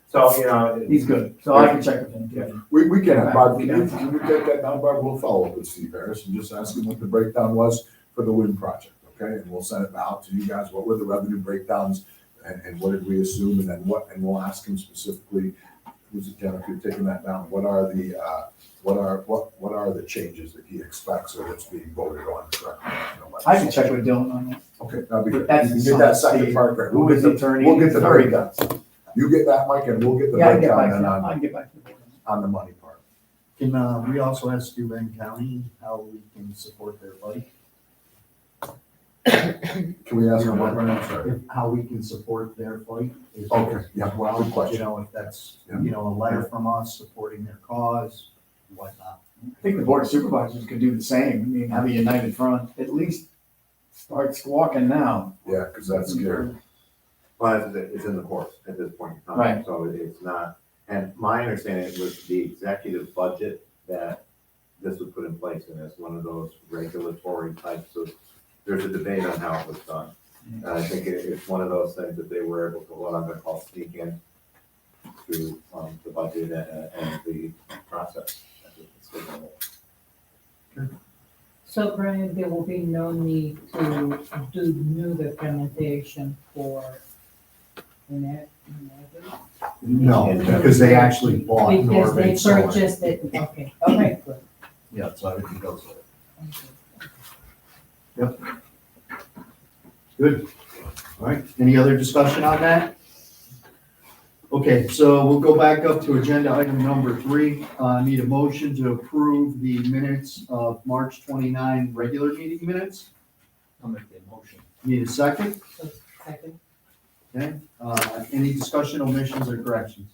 Speaker 11: So, you know.
Speaker 9: He's good. So I can check with him too.
Speaker 1: We can,
Speaker 9: Okay.
Speaker 1: Barb, can you take that down, Barb? We'll follow up with Steve Harris and just ask him what the breakdown was for the wind project, okay? And we'll send it out to you guys. What were the revenue breakdowns and what did we assume? And then and we'll ask him specifically, who's it, Jennifer, you're taking that down? What are the changes that he expects or that's being voted on?
Speaker 9: I can check with Dylan on that.
Speaker 1: Okay, that'll be good.
Speaker 9: That's
Speaker 1: You can get that
Speaker 9: the
Speaker 1: second
Speaker 9: Steve.
Speaker 1: part there.
Speaker 9: Who is the attorney?
Speaker 1: We'll get the
Speaker 9: Very
Speaker 1: breakdown. You get that, Mike, and we'll get the
Speaker 9: Yeah, I can get back
Speaker 1: breakdown
Speaker 9: to
Speaker 1: then
Speaker 9: you. I can get back to you.
Speaker 1: on the money part.
Speaker 2: Can we also ask Steuben County how we can support their fight?
Speaker 1: Can we ask him one more? I'm sorry.
Speaker 2: How we can support their fight as
Speaker 1: Okay, yeah,
Speaker 2: well,
Speaker 1: good question.
Speaker 2: you know, if that's,
Speaker 1: Yeah.
Speaker 2: you know, a letter from us supporting their cause, whatnot.
Speaker 9: I think the board of supervisors could do the same. I mean, have a united front, at least start squawking now.
Speaker 1: Yeah, because that's scary.
Speaker 11: Well, it's in the courts at this point in time.
Speaker 9: Right.
Speaker 11: So it's not, and my understanding was the executive budget that this was put in place in as one of those regulatory types of, there's a debate on how it was done. And I think it's one of those things that they were able to, what I'm gonna call sneak in to the budget and the process.
Speaker 12: So Brian, there will be no need to do new documentation for
Speaker 2: No, because they actually bought
Speaker 12: because they
Speaker 2: Norway solar.
Speaker 12: purchased it, okay, okay, good.
Speaker 2: Yeah, so everything goes with it.
Speaker 12: Okay.
Speaker 2: Good. All right, any other discussion on that? Okay, so we'll go back up to agenda item number 3. Need a motion to approve the minutes of March 29 regular meeting minutes.
Speaker 8: I'll make the motion.
Speaker 2: Need a second?
Speaker 12: So, second,
Speaker 2: Okay, any discussion, omissions, or corrections?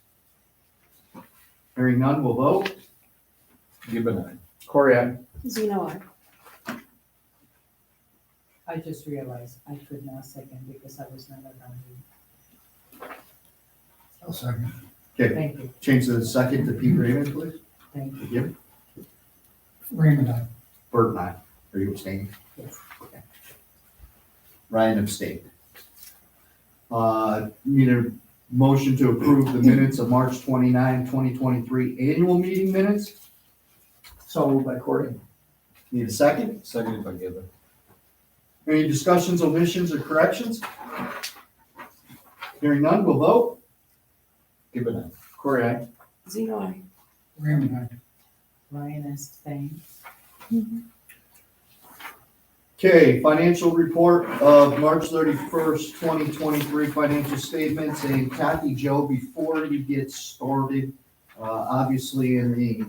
Speaker 2: Hearing none, we'll vote.
Speaker 8: Gibbon, aye.
Speaker 9: Corey, I
Speaker 10: Zeno,
Speaker 12: I just realized I could not second because I was not around.
Speaker 2: I'll second. Okay,
Speaker 12: Thank you,
Speaker 2: change the second to Pete Raymond, please.
Speaker 12: thank you.
Speaker 2: Give
Speaker 12: Raymond, aye.
Speaker 2: Bert and I. Are you abstaining?
Speaker 12: Yes.
Speaker 2: Okay. Ryan abstained. Need a motion to approve the minutes of March 29, 2023 annual meeting minutes.
Speaker 9: so moved by Corey.
Speaker 2: Need a second?
Speaker 8: Seconded by Gibbon.
Speaker 2: Any discussions, omissions, or corrections? Hearing none, we'll vote.
Speaker 8: Gibbon, aye.
Speaker 9: Corey, aye.
Speaker 12: Zero, aye.
Speaker 8: Raymond, aye.
Speaker 12: Ryan abstain.
Speaker 2: Okay, financial report of March 31st, 2023 financial statements. And Kathy, Joe, before you get started, obviously in the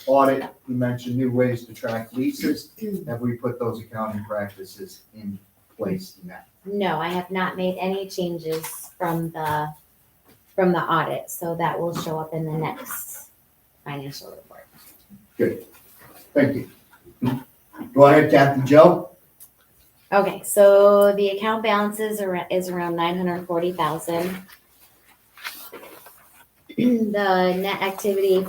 Speaker 2: audit, you mentioned new ways to track leases. Have we put those accounting practices in place now?
Speaker 4: No, I have not made any changes from the audit, so that will show up in the next financial report.
Speaker 2: Thank you. Go ahead, Kathy, Joe.
Speaker 4: Okay, so the account balance is around 940,000. The net activity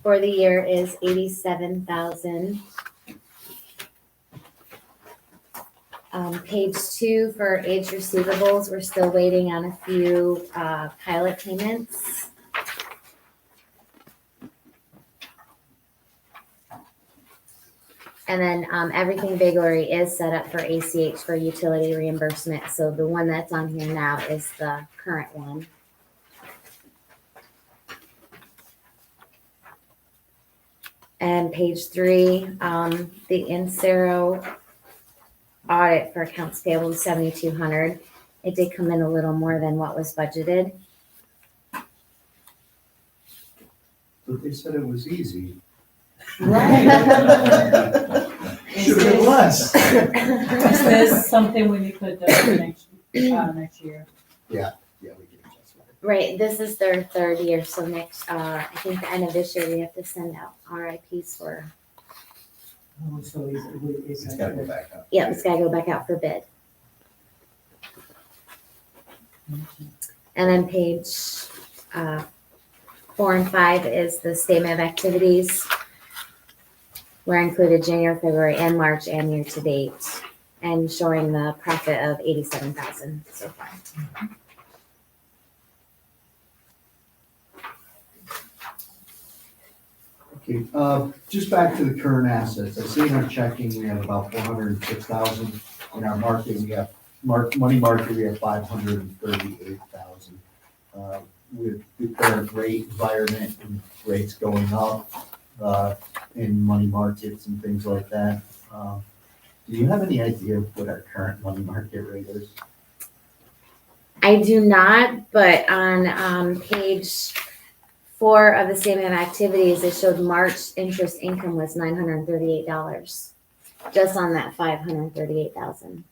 Speaker 4: for the year is 87,000. Page 2 for age receivables, we're still waiting on a few pilot payments. And then everything Bigori is set up for ACH for utility reimbursement. So the one that's on here now is the current one. And page 3, the Insero audit for accounts payable is 7,200. It did come in a little more than what was budgeted.
Speaker 2: But they said it was easy.
Speaker 12: Right.
Speaker 2: Should have been less.
Speaker 12: Is this something we need to adjust next year?
Speaker 2: Yeah, we can adjust that.
Speaker 4: Right, this is their third year, so next, I think the end of this year, we have to send out RIPs for,
Speaker 12: Oh, so
Speaker 2: It's gotta go back up.
Speaker 4: yeah, it's gotta go back out for bid. And then page 4 and 5 is the statement of activities. Where included January, February, and March, and year to date, and showing the profit of 87,000 so far.
Speaker 2: Okay, just back to the current assets. I see in our checking, we have about 406,000. In our market, we have money market, we have 538,000. With the current rate environment and rates going up, in money markets and things like that. Do you have any idea what our current money market rate is?
Speaker 4: I do not, but on page 4 of the statement of activities, it showed March interest income was $938, just on that 538,000.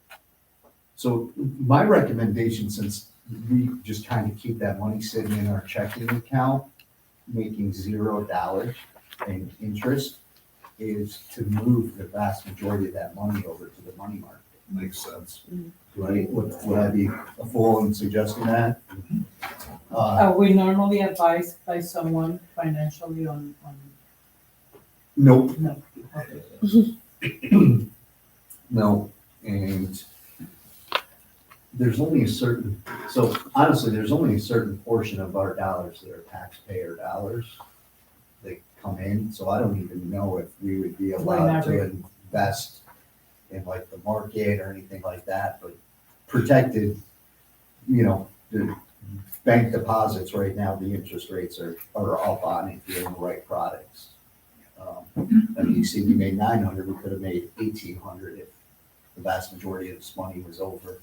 Speaker 2: So my recommendation, since we just kind of keep that money sitting in our checking account, making $0 in interest, is to move the vast majority of that money over to the money market.
Speaker 1: Makes sense.
Speaker 2: Right? Would I be a fool in suggesting that?
Speaker 12: Are we normally advised by someone financially on,
Speaker 2: Nope,
Speaker 12: no? Okay.
Speaker 2: no, and there's only a certain, so honestly, there's only a certain portion of our dollars that are taxpayer dollars that come in, so I don't even know if we would be allowed to invest in like the market or anything like that, but protected, the bank deposits right now, the interest rates are up on if you're in the right products. I mean, you see, we made 900, we could have made 1,800 if the vast majority of this money was over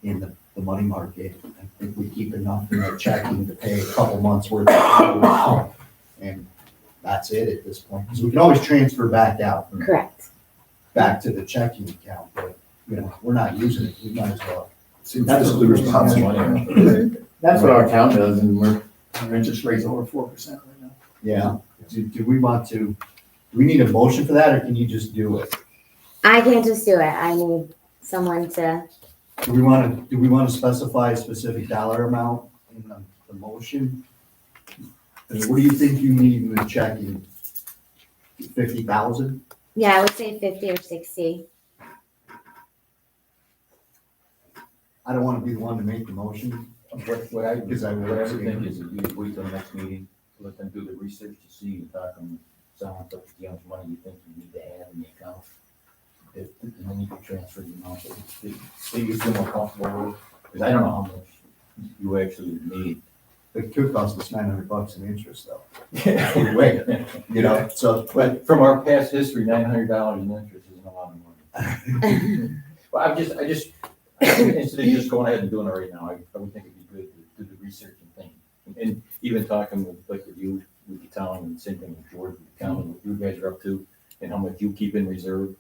Speaker 2: in the money market. I think we keep enough in our checking to pay a couple months worth of bills, and that's it at this point. Because we can always transfer back out,
Speaker 4: Correct.
Speaker 2: back to the checking account, but, we're not using it, we might as well.
Speaker 1: Seems fiscally responsible.
Speaker 9: That's what our town does, and our interest rate's over 4% right now.
Speaker 2: Yeah, do we want to, do we need a motion for that, or can you just do it?
Speaker 4: I can't just do it. I need someone to,
Speaker 2: Do we want to specify a specific dollar amount in the motion? I mean, what do you think you need in the checking? 50,000?
Speaker 4: yeah, I would say 50 or 60.
Speaker 2: I don't want to be the one to make the motion.
Speaker 8: What I
Speaker 2: Because I would
Speaker 8: what I would
Speaker 2: actually-
Speaker 8: think is if you wait till the next meeting, let them do the research to see, and talk them, someone, how much money you think you need to add in the account. and then you can transfer the amount that you feel more comfortable with, because I don't know how much you actually need.
Speaker 2: It could cost us $900 in interest though,
Speaker 8: Wait,
Speaker 2: you know, so, but
Speaker 8: from our past history, $900 in interest isn't a lot of money. Well, instead of just going ahead and doing it right now, I would think it'd be good to do the research and think. And even talking with you, with the town, and same thing with George, with the town, and what you guys are up to, and how much you keep in reserve.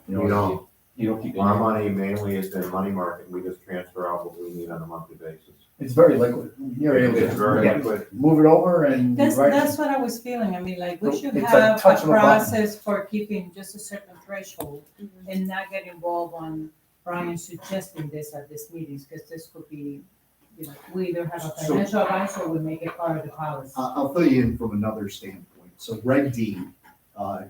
Speaker 8: You know, you don't keep.
Speaker 11: Our money mainly is in money market, we just transfer out what we need on a monthly basis.
Speaker 9: It's very liquid. You're able
Speaker 11: It's very
Speaker 9: to
Speaker 11: liquid.
Speaker 9: move it over and.
Speaker 12: That's what I was feeling. I mean, like, we should
Speaker 9: It's a
Speaker 12: have
Speaker 9: touch
Speaker 12: a
Speaker 9: of a button.
Speaker 12: process for keeping just a certain threshold and not get involved on Brian suggesting this at these meetings, because this could be, you know, we either have a financial advice or we make it part of the policy.
Speaker 2: I'll fill you in from another standpoint. So Reg D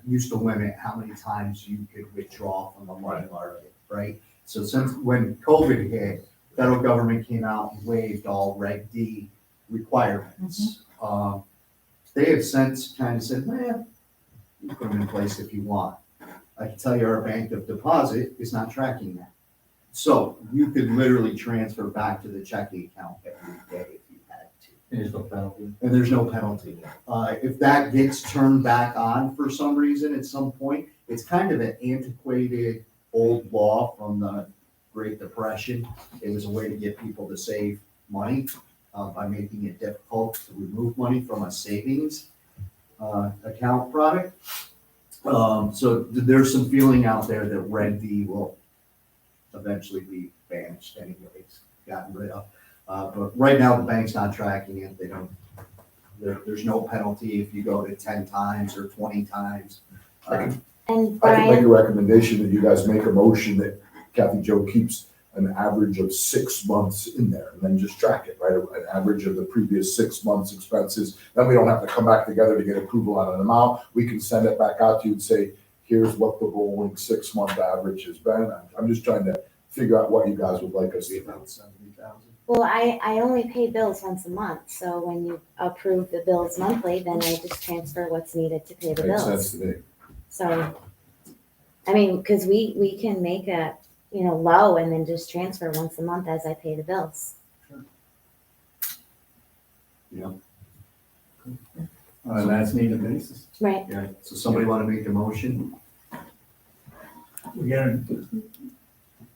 Speaker 2: used to limit how many times you could withdraw from the money market, right? So since when COVID hit, federal government came out and waived all Reg D requirements. They have since kind of said, well, you put them in place if you want. I can tell you our bank of deposit is not tracking that. So you could literally transfer back to the checking account every day if you had to.
Speaker 8: And there's no penalty.
Speaker 2: And there's no penalty. If that gets turned back on for some reason at some point, it's kind of an antiquated old law from the Great Depression. It was a way to get people to save money by making it difficult to remove money from a savings account product. So there's some feeling out there that Reg D will eventually be banished anyways, gotten rid of. But right now, the bank's not tracking it. They don't, there's no penalty if you go to 10 times or 20 times.
Speaker 4: And
Speaker 1: I can make
Speaker 4: Brian,
Speaker 1: a recommendation that you guys make a motion that Kathy Joe keeps an average of 6 months in there and then just track it, right? An average of the previous 6 months' expenses. Then we don't have to come back together to get approval on an amount. We can send it back out to you and say, here's what the rolling 6-month average has been. I'm just trying to figure out what you guys would like us to do.
Speaker 2: About 70,000.
Speaker 4: well, I only pay bills once a month, so when you approve the bills monthly, then I just transfer what's needed to pay the
Speaker 1: Makes
Speaker 4: bills.
Speaker 1: sense to me.
Speaker 4: So, I mean, because we can make a, low and then just transfer once a month as I pay the bills.
Speaker 9: On an as-needed basis.
Speaker 4: Right.
Speaker 2: Yeah, so somebody want to make a motion?
Speaker 13: We gotta,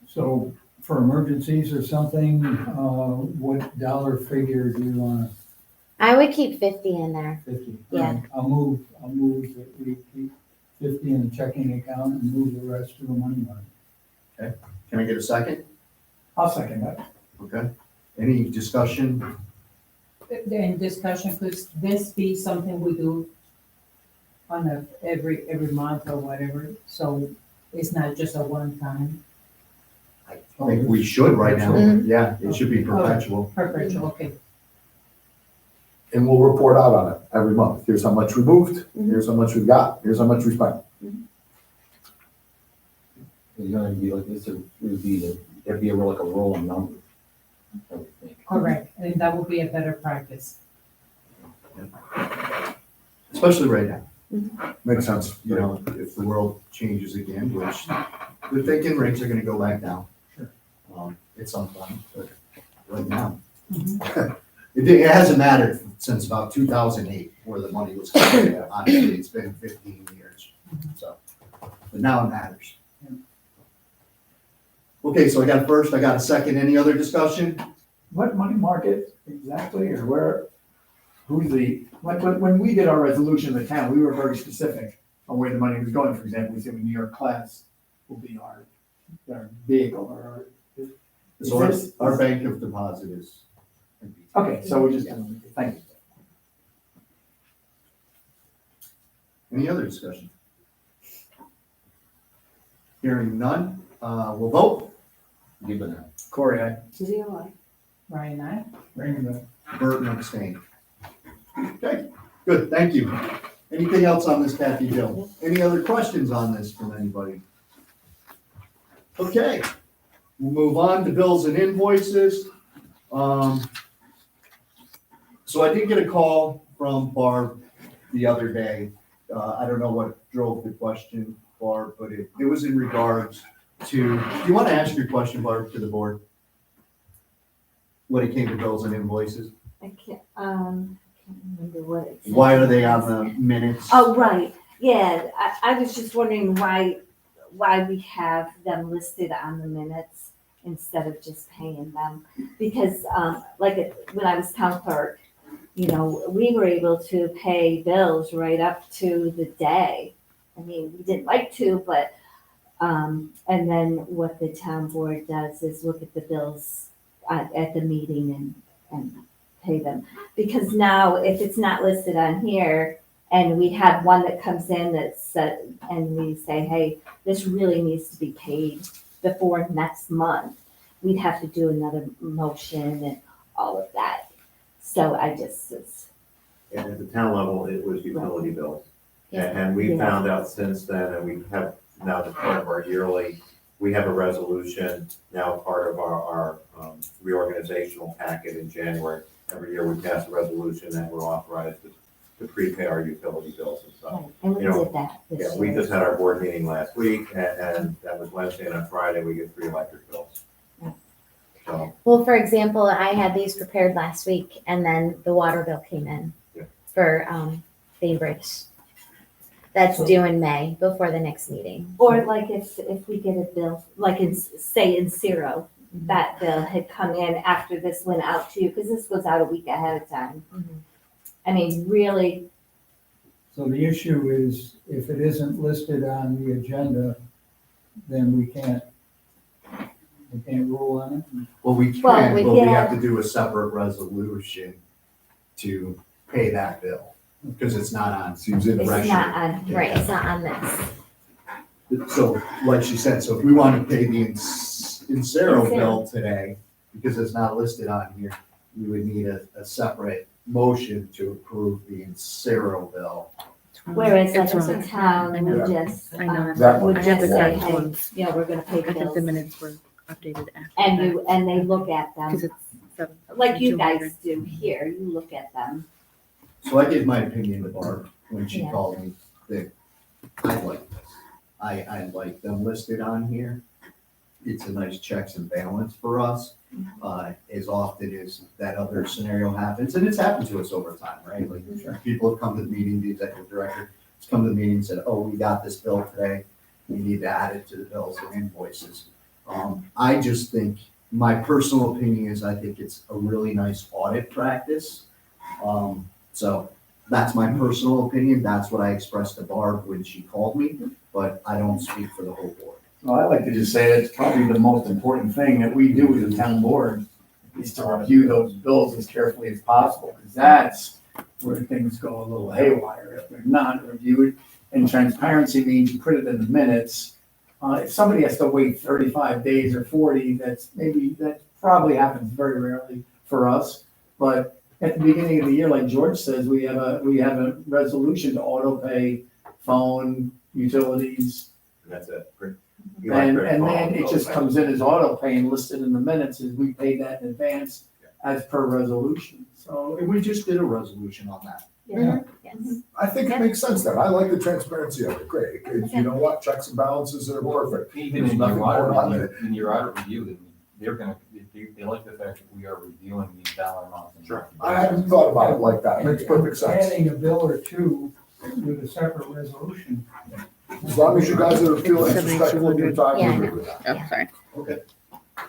Speaker 13: so for emergencies or something, what dollar figure do you want?
Speaker 4: I would keep 50 in there.
Speaker 13: 50?
Speaker 4: Yeah.
Speaker 13: I'll move that we keep 50 in the checking account and move the rest to the money market.
Speaker 2: Can I get a second?
Speaker 13: I'll second that.
Speaker 2: Okay. Any discussion?
Speaker 12: In discussion, could this be something we do on every month or whatever? So it's not just a one time,
Speaker 2: I think we should right now.
Speaker 4: Mhm.
Speaker 2: Yeah, it should be perpetual.
Speaker 12: perpetual, okay.
Speaker 1: And we'll report out on it every month. Here's how much we moved, here's how much we got, here's how much we spent.
Speaker 8: It's gonna be like this, it'd be a like a rolling number, I would think.
Speaker 12: Correct, and that would be a better practice.
Speaker 2: Especially right now.
Speaker 1: Makes sense.
Speaker 2: You know, if the world changes again, which we're thinking rates are gonna go back down. At some point, but right now. It hasn't mattered since about 2008 where the money was coming. Honestly, it's been 15 years. So, but now it matters. Okay, so I got a first, I got a second. Any other discussion?
Speaker 9: What money market exactly, or where, when we did our resolution of the town, we were very specific on where the money was going. For example, we said New York class will be our vehicle or our.
Speaker 2: So our bank of deposit is.
Speaker 9: Okay, so we're just, thank you.
Speaker 2: Any other discussion? Hearing none, we'll vote.
Speaker 8: Give it a.
Speaker 9: Corey, I.
Speaker 12: Ryan, I?
Speaker 9: Raymond,
Speaker 2: Burton abstained. Okay, good, thank you. Anything else on this, Kathy Jo? Any other questions on this from anybody? Okay, we'll move on to bills and invoices. So I did get a call from Barb the other day. I don't know what drove the question, Barb, but it was in regards to, do you want to ask your question, Barb, to the board? When it came to bills and invoices?
Speaker 4: I can't remember what it said.
Speaker 2: Why are they on the minutes?
Speaker 4: Oh, right, yeah, I was just wondering why we have them listed on the minutes instead of just paying them. Because, when I was town clerk, we were able to pay bills right up to the day. I mean, we didn't like to, but, and then what the town board does is look at the bills at the meeting and pay them. Because now, if it's not listed on here, and we have one that comes in that's, and we say, hey, this really needs to be paid before next month, we'd have to do another motion and all of that. So I just,
Speaker 11: And at the town level, it was utility bills.
Speaker 4: Yeah.
Speaker 11: And we
Speaker 4: Yeah.
Speaker 11: found out since then, and we have now as part of our yearly, we have a resolution now part of our reorganizational packet in January. Every year we pass a resolution that we're authorized to prepay our utility bills and stuff.
Speaker 4: and we
Speaker 11: You know,
Speaker 4: did that this
Speaker 11: Yeah,
Speaker 4: year.
Speaker 11: we just had our board meeting last week, and that was Wednesday, and on Friday, we get 3 electric bills.
Speaker 4: Yeah.
Speaker 11: So,
Speaker 4: Well, for example, I had these prepared last week and then the water bill came in
Speaker 11: Yeah.
Speaker 4: for, Bainbridge. That's
Speaker 13: So-
Speaker 4: due in May, before the next meeting. Or like if we get a bill, like say in Zero, that bill had come in after this went out to you, because this goes out a week ahead of time. I mean, really,
Speaker 13: So the issue is, if it isn't listed on the agenda, then we can't rule on it?
Speaker 2: Well, we
Speaker 4: Well,
Speaker 2: can,
Speaker 4: we
Speaker 2: but we
Speaker 4: can-
Speaker 2: have to do a separate resolution to pay that bill, because it's not on.
Speaker 1: Seems
Speaker 4: it's
Speaker 1: interesting.
Speaker 4: not on, right, it's not on this.
Speaker 2: So, like she said, so if we want to pay the Insero bill today, because it's not listed on here, we would need a separate motion to approve the Insero bill.
Speaker 4: Whereas like
Speaker 10: It's
Speaker 4: as a
Speaker 10: wrong.
Speaker 4: town,
Speaker 10: I
Speaker 4: we
Speaker 10: know.
Speaker 4: just,
Speaker 10: I know.
Speaker 1: That
Speaker 4: would
Speaker 1: one.
Speaker 10: I have the
Speaker 4: just say,
Speaker 10: correct
Speaker 4: hey,
Speaker 10: ones.
Speaker 4: we're gonna pay
Speaker 10: I think the
Speaker 4: bills.
Speaker 10: minutes were updated after.
Speaker 4: And they look at
Speaker 10: Because
Speaker 4: them,
Speaker 10: it's 7.
Speaker 4: like you
Speaker 10: 200.
Speaker 4: guys do here, you look at them.
Speaker 2: So I gave my opinion to Barb when she
Speaker 4: Yeah.
Speaker 2: called me, that I like this. I like them listed on here. It's a nice checks and balance for us, as often as that other scenario happens, and it's happened to us over time, right? Like, people have come to the meeting, the executive director has come to the meeting and said, oh, we got this bill today, we need to add it to the bills and invoices. I just think, my personal opinion is I think it's a really nice audit practice. So that's my personal opinion. That's what I expressed to Barb when she called me, but I don't speak for the whole board.
Speaker 9: Well, I like to just say it's probably the most important thing that we do as a town board is to review those bills as carefully as possible, because that's where things go a little haywire if they're not reviewed. And transparency means you put it in the minutes. If somebody has to wait 35 days or 40, that probably happens very rarely for us. But at the beginning of the year, like George says, we have a resolution to auto pay phone, utilities,
Speaker 11: and that's it.
Speaker 9: and then it just comes in as auto pay and listed in the minutes as we paid that in advance as per resolution. So
Speaker 2: And we just did a resolution on that.
Speaker 4: Yeah. Yes.
Speaker 1: I think it makes sense then. I like the transparency of it. Great. You know what? Checks and balances are perfect.
Speaker 8: Even
Speaker 1: There's
Speaker 8: in
Speaker 1: nothing
Speaker 8: your audit
Speaker 1: more on
Speaker 8: review,
Speaker 1: it.
Speaker 8: in your audit review, they're gonna, they like the fact that we are reviewing these dollar amounts. and-
Speaker 11: Sure.
Speaker 1: I hadn't thought about it like that. Makes perfect sense.
Speaker 13: Adding a bill or two with a separate resolution.
Speaker 1: As long as you guys are feeling respectful of your time,
Speaker 4: Yeah, I
Speaker 1: we're
Speaker 4: know.
Speaker 1: good with that.
Speaker 10: Oh, sorry.
Speaker 2: Okay,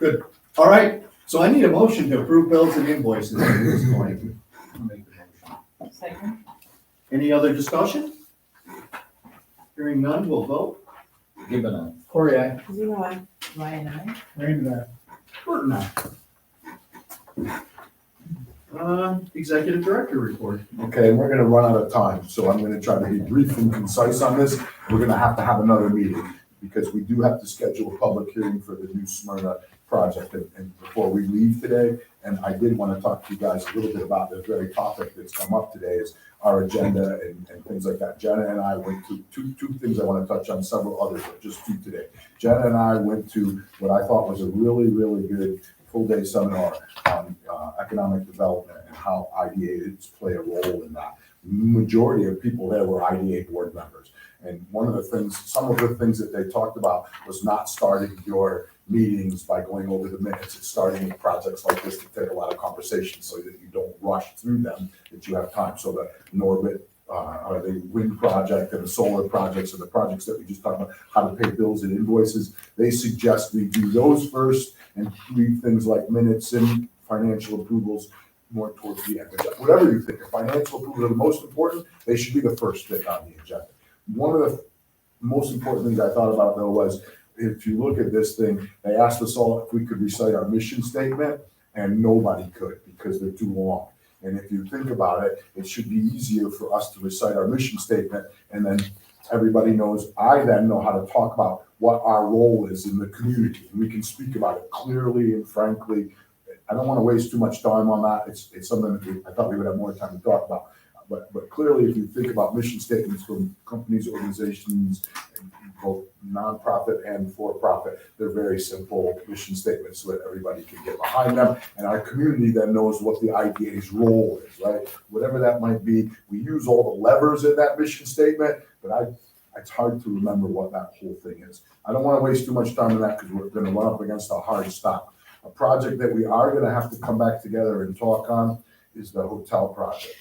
Speaker 2: good. All right, so I need a motion to approve bills and invoices at this point.
Speaker 8: I'll make the motion.
Speaker 12: Second?
Speaker 2: Any other discussion? Hearing none, we'll vote.
Speaker 8: Given a,
Speaker 9: Corey, I
Speaker 12: Ryan, aye.
Speaker 13: Rainback.
Speaker 2: Burton, aye. Executive director report.
Speaker 1: Okay, we're gonna run out of time, so I'm gonna try to be brief and concise on this. We're gonna have to have another meeting, because we do have to schedule a public hearing for the new Smyrna project, and before we leave today, and I did wanna talk to you guys a little bit about the very topic that's come up today, is our agenda and things like that. Jenna and I went to two things I wanna touch on, several others, but just two today. Jenna and I went to what I thought was a really, really good full-day seminar on economic development and how IDAs play a role in that. Majority of people there were IDA board members. And one of the things, some of the things that they talked about was not starting your meetings by going over the minutes. It's starting with projects like this to take a lot of conversations so that you don't rush through them, that you have time. So the Norbit, or the wind project and the solar projects and the projects that we just talked about, how to pay bills and invoices, they suggest we do those first and leave things like minutes and financial approvals more towards the end. Whatever you think, if financial approvals are the most important, they should be the first thing on the agenda. One of the most important things I thought about though was, if you look at this thing, they asked us all if we could recite our mission statement, and nobody could because they're too long. And if you think about it, it should be easier for us to recite our mission statement, and then everybody knows, I then know how to talk about what our role is in the community. And we can speak about it clearly and frankly. I don't want to waste too much time on that. It's something that I thought we would have more time to talk about. But clearly, if you think about mission statements from companies, organizations, both nonprofit and for-profit, they're very simple mission statements so that everybody can get behind them. And our community then knows what the IDA's role is, right? Whatever that might be. We use all the levers in that mission statement, but it's hard to remember what that whole thing is. I don't want to waste too much time on that because we're going to run up against a hard stop. A project that we are going to have to come back together and talk on is the hotel project.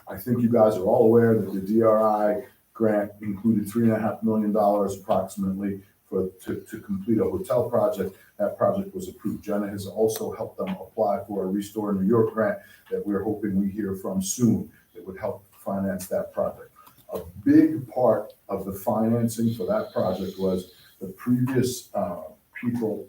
Speaker 1: I think you guys are all aware that the DRI grant included $3.5 million approximately to complete a hotel project. That project was approved. Jenna has also helped them apply for a Restore New York grant that we're hoping we hear from soon that would help finance that project. A big part of the financing for that project was the previous people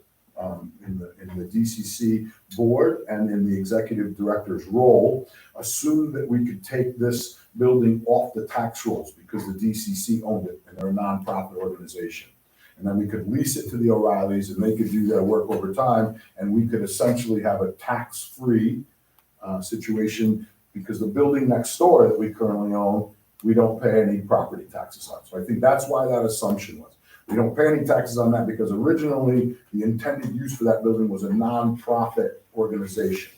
Speaker 1: in the DCC board and in the executive director's role assumed that we could take this building off the tax rolls because the DCC owned it and they're a nonprofit organization. And then we could lease it to the O'Reillys and they could do their work over time, and we could essentially have a tax-free situation because the building next door that we currently own, we don't pay any property taxes on. So I think that's why that assumption was. We don't pay any taxes on that because originally the intended use for that building was a nonprofit organization.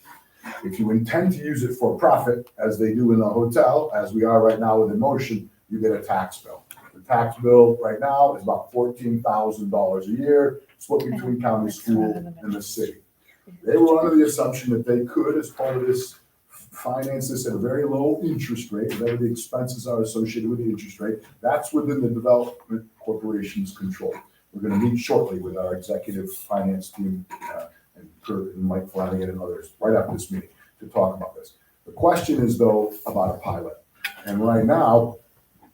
Speaker 1: If you intend to use it for profit, as they do in the hotel, as we are right now with Emotion, you get a tax bill. The tax bill right now is about $14,000 a year, split between county school and the city. They were under the assumption that they could, as part of this, finance this at a very low interest rate, whatever the expenses are associated with the interest rate. That's within the development corporation's control. We're going to meet shortly with our executive finance team and Kurt and Mike Flanagan and others right after this meeting to talk about this. The question is though about a pilot. And right now,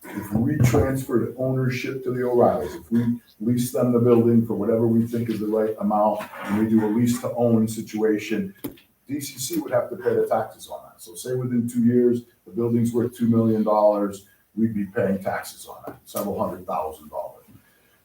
Speaker 1: if we transferred ownership to the O'Reillys, if we lease them the building for whatever we think is the right amount, and we do a lease to own situation, DCC would have to pay the taxes on that. So say within 2 years, the building's worth $2 million, we'd be paying taxes on that, several $100,000.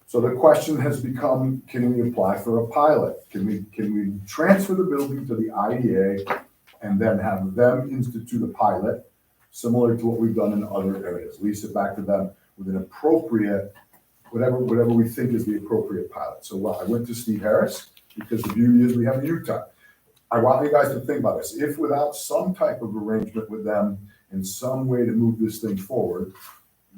Speaker 1: So the question has become, can we apply for a pilot? Can we transfer the building to the IDA and then have them institute a pilot, similar to what we've done in other areas, lease it back to them with an appropriate, whatever we think is the appropriate pilot. So I went to Steve Harris because the beauty is we have Utah. I want you guys to think about this. If without some type of arrangement with them in some way to move this thing forward,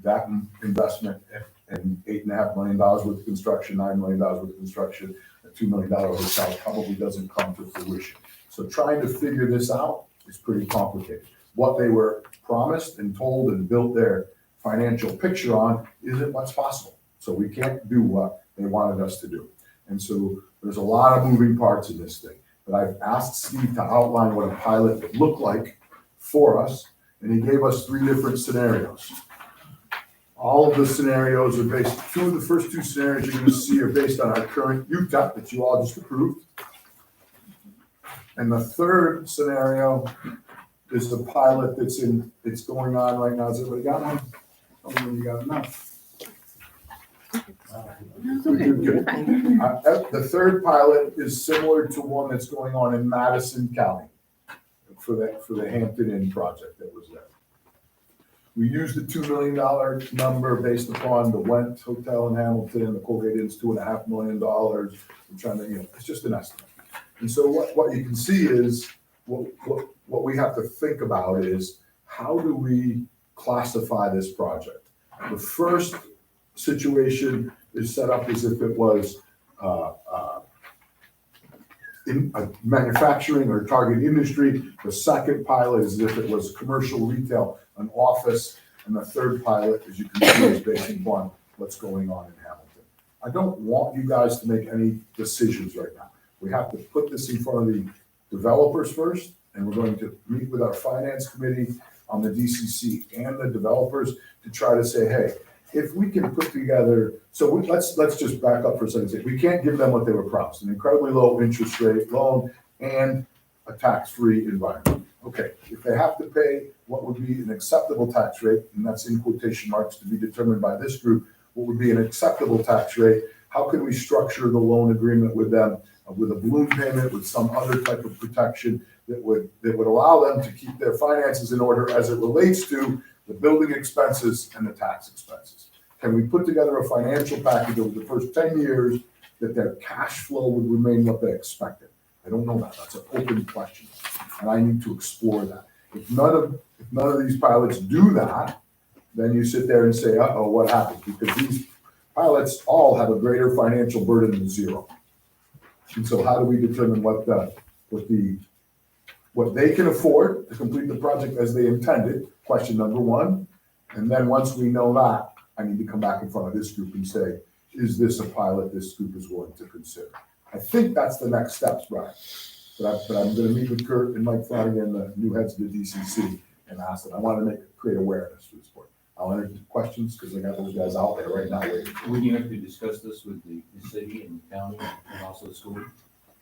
Speaker 1: that investment and $8.5 million worth of construction, $9 million worth of construction, a $2 million hotel probably doesn't come to fruition. So trying to figure this out is pretty complicated. What they were promised and told and built their financial picture on isn't what's possible. So we can't do what they wanted us to do. And so there's a lot of moving parts in this thing. But I've asked Steve to outline what a pilot would look like for us, and he gave us 3 different scenarios. All of the scenarios are based, the first two scenarios you're going to see are based on our current UTEP that you all just approved. And the third scenario is the pilot it's going on right now. Has everybody got one? Oh, you got enough. Good. The third pilot is similar to one that's going on in Madison County for the Hampton Inn project that was there. We used the $2 million number based upon the Went Hotel in Hamilton, the Colgate Inn's $2.5 million. I'm trying to, it's just an estimate. And so what you can see is what we have to think about is, how do we classify this project? The first situation is set up as if it was in manufacturing or target industry. The second pilot is as if it was commercial retail, an office, and the third pilot, as you can see, is based upon what's going on in Hamilton. I don't want you guys to make any decisions right now. We have to put this in front of the developers first, and we're going to meet with our finance committee on the DCC and the developers to try to say, hey, if we can put together, let's just back up for a second. We can't give them what they were promised, an incredibly low interest rate loan and a tax-free environment. Okay, if they have to pay what would be an acceptable tax rate, and that's in quotation marks to be determined by this group, what would be an acceptable tax rate, how can we structure the loan agreement with them, with a balloon payment, with some other type of protection that would allow them to keep their finances in order as it relates to the building expenses and the tax expenses? Can we put together a financial package over the first 10 years that their cash flow would remain what they expected? I don't know that. That's an open question, and I need to explore that. If none of these pilots do that, then you sit there and say, uh-oh, what happened? Because these pilots all have a greater financial burden than zero. And so how do we determine what they can afford to complete the project as they intended? Question number one. And then once we know that, I need to come back in front of this group and say, is this a pilot this group is willing to consider? I think that's the next steps, Brian. But I'm going to meet with Kurt and Mike Flanagan, the new heads of the DCC, and ask them. I want to create awareness for this board. I'll entertain questions because I got those guys out there right now waiting.
Speaker 8: Would you have to discuss this with the city and the county and also the school?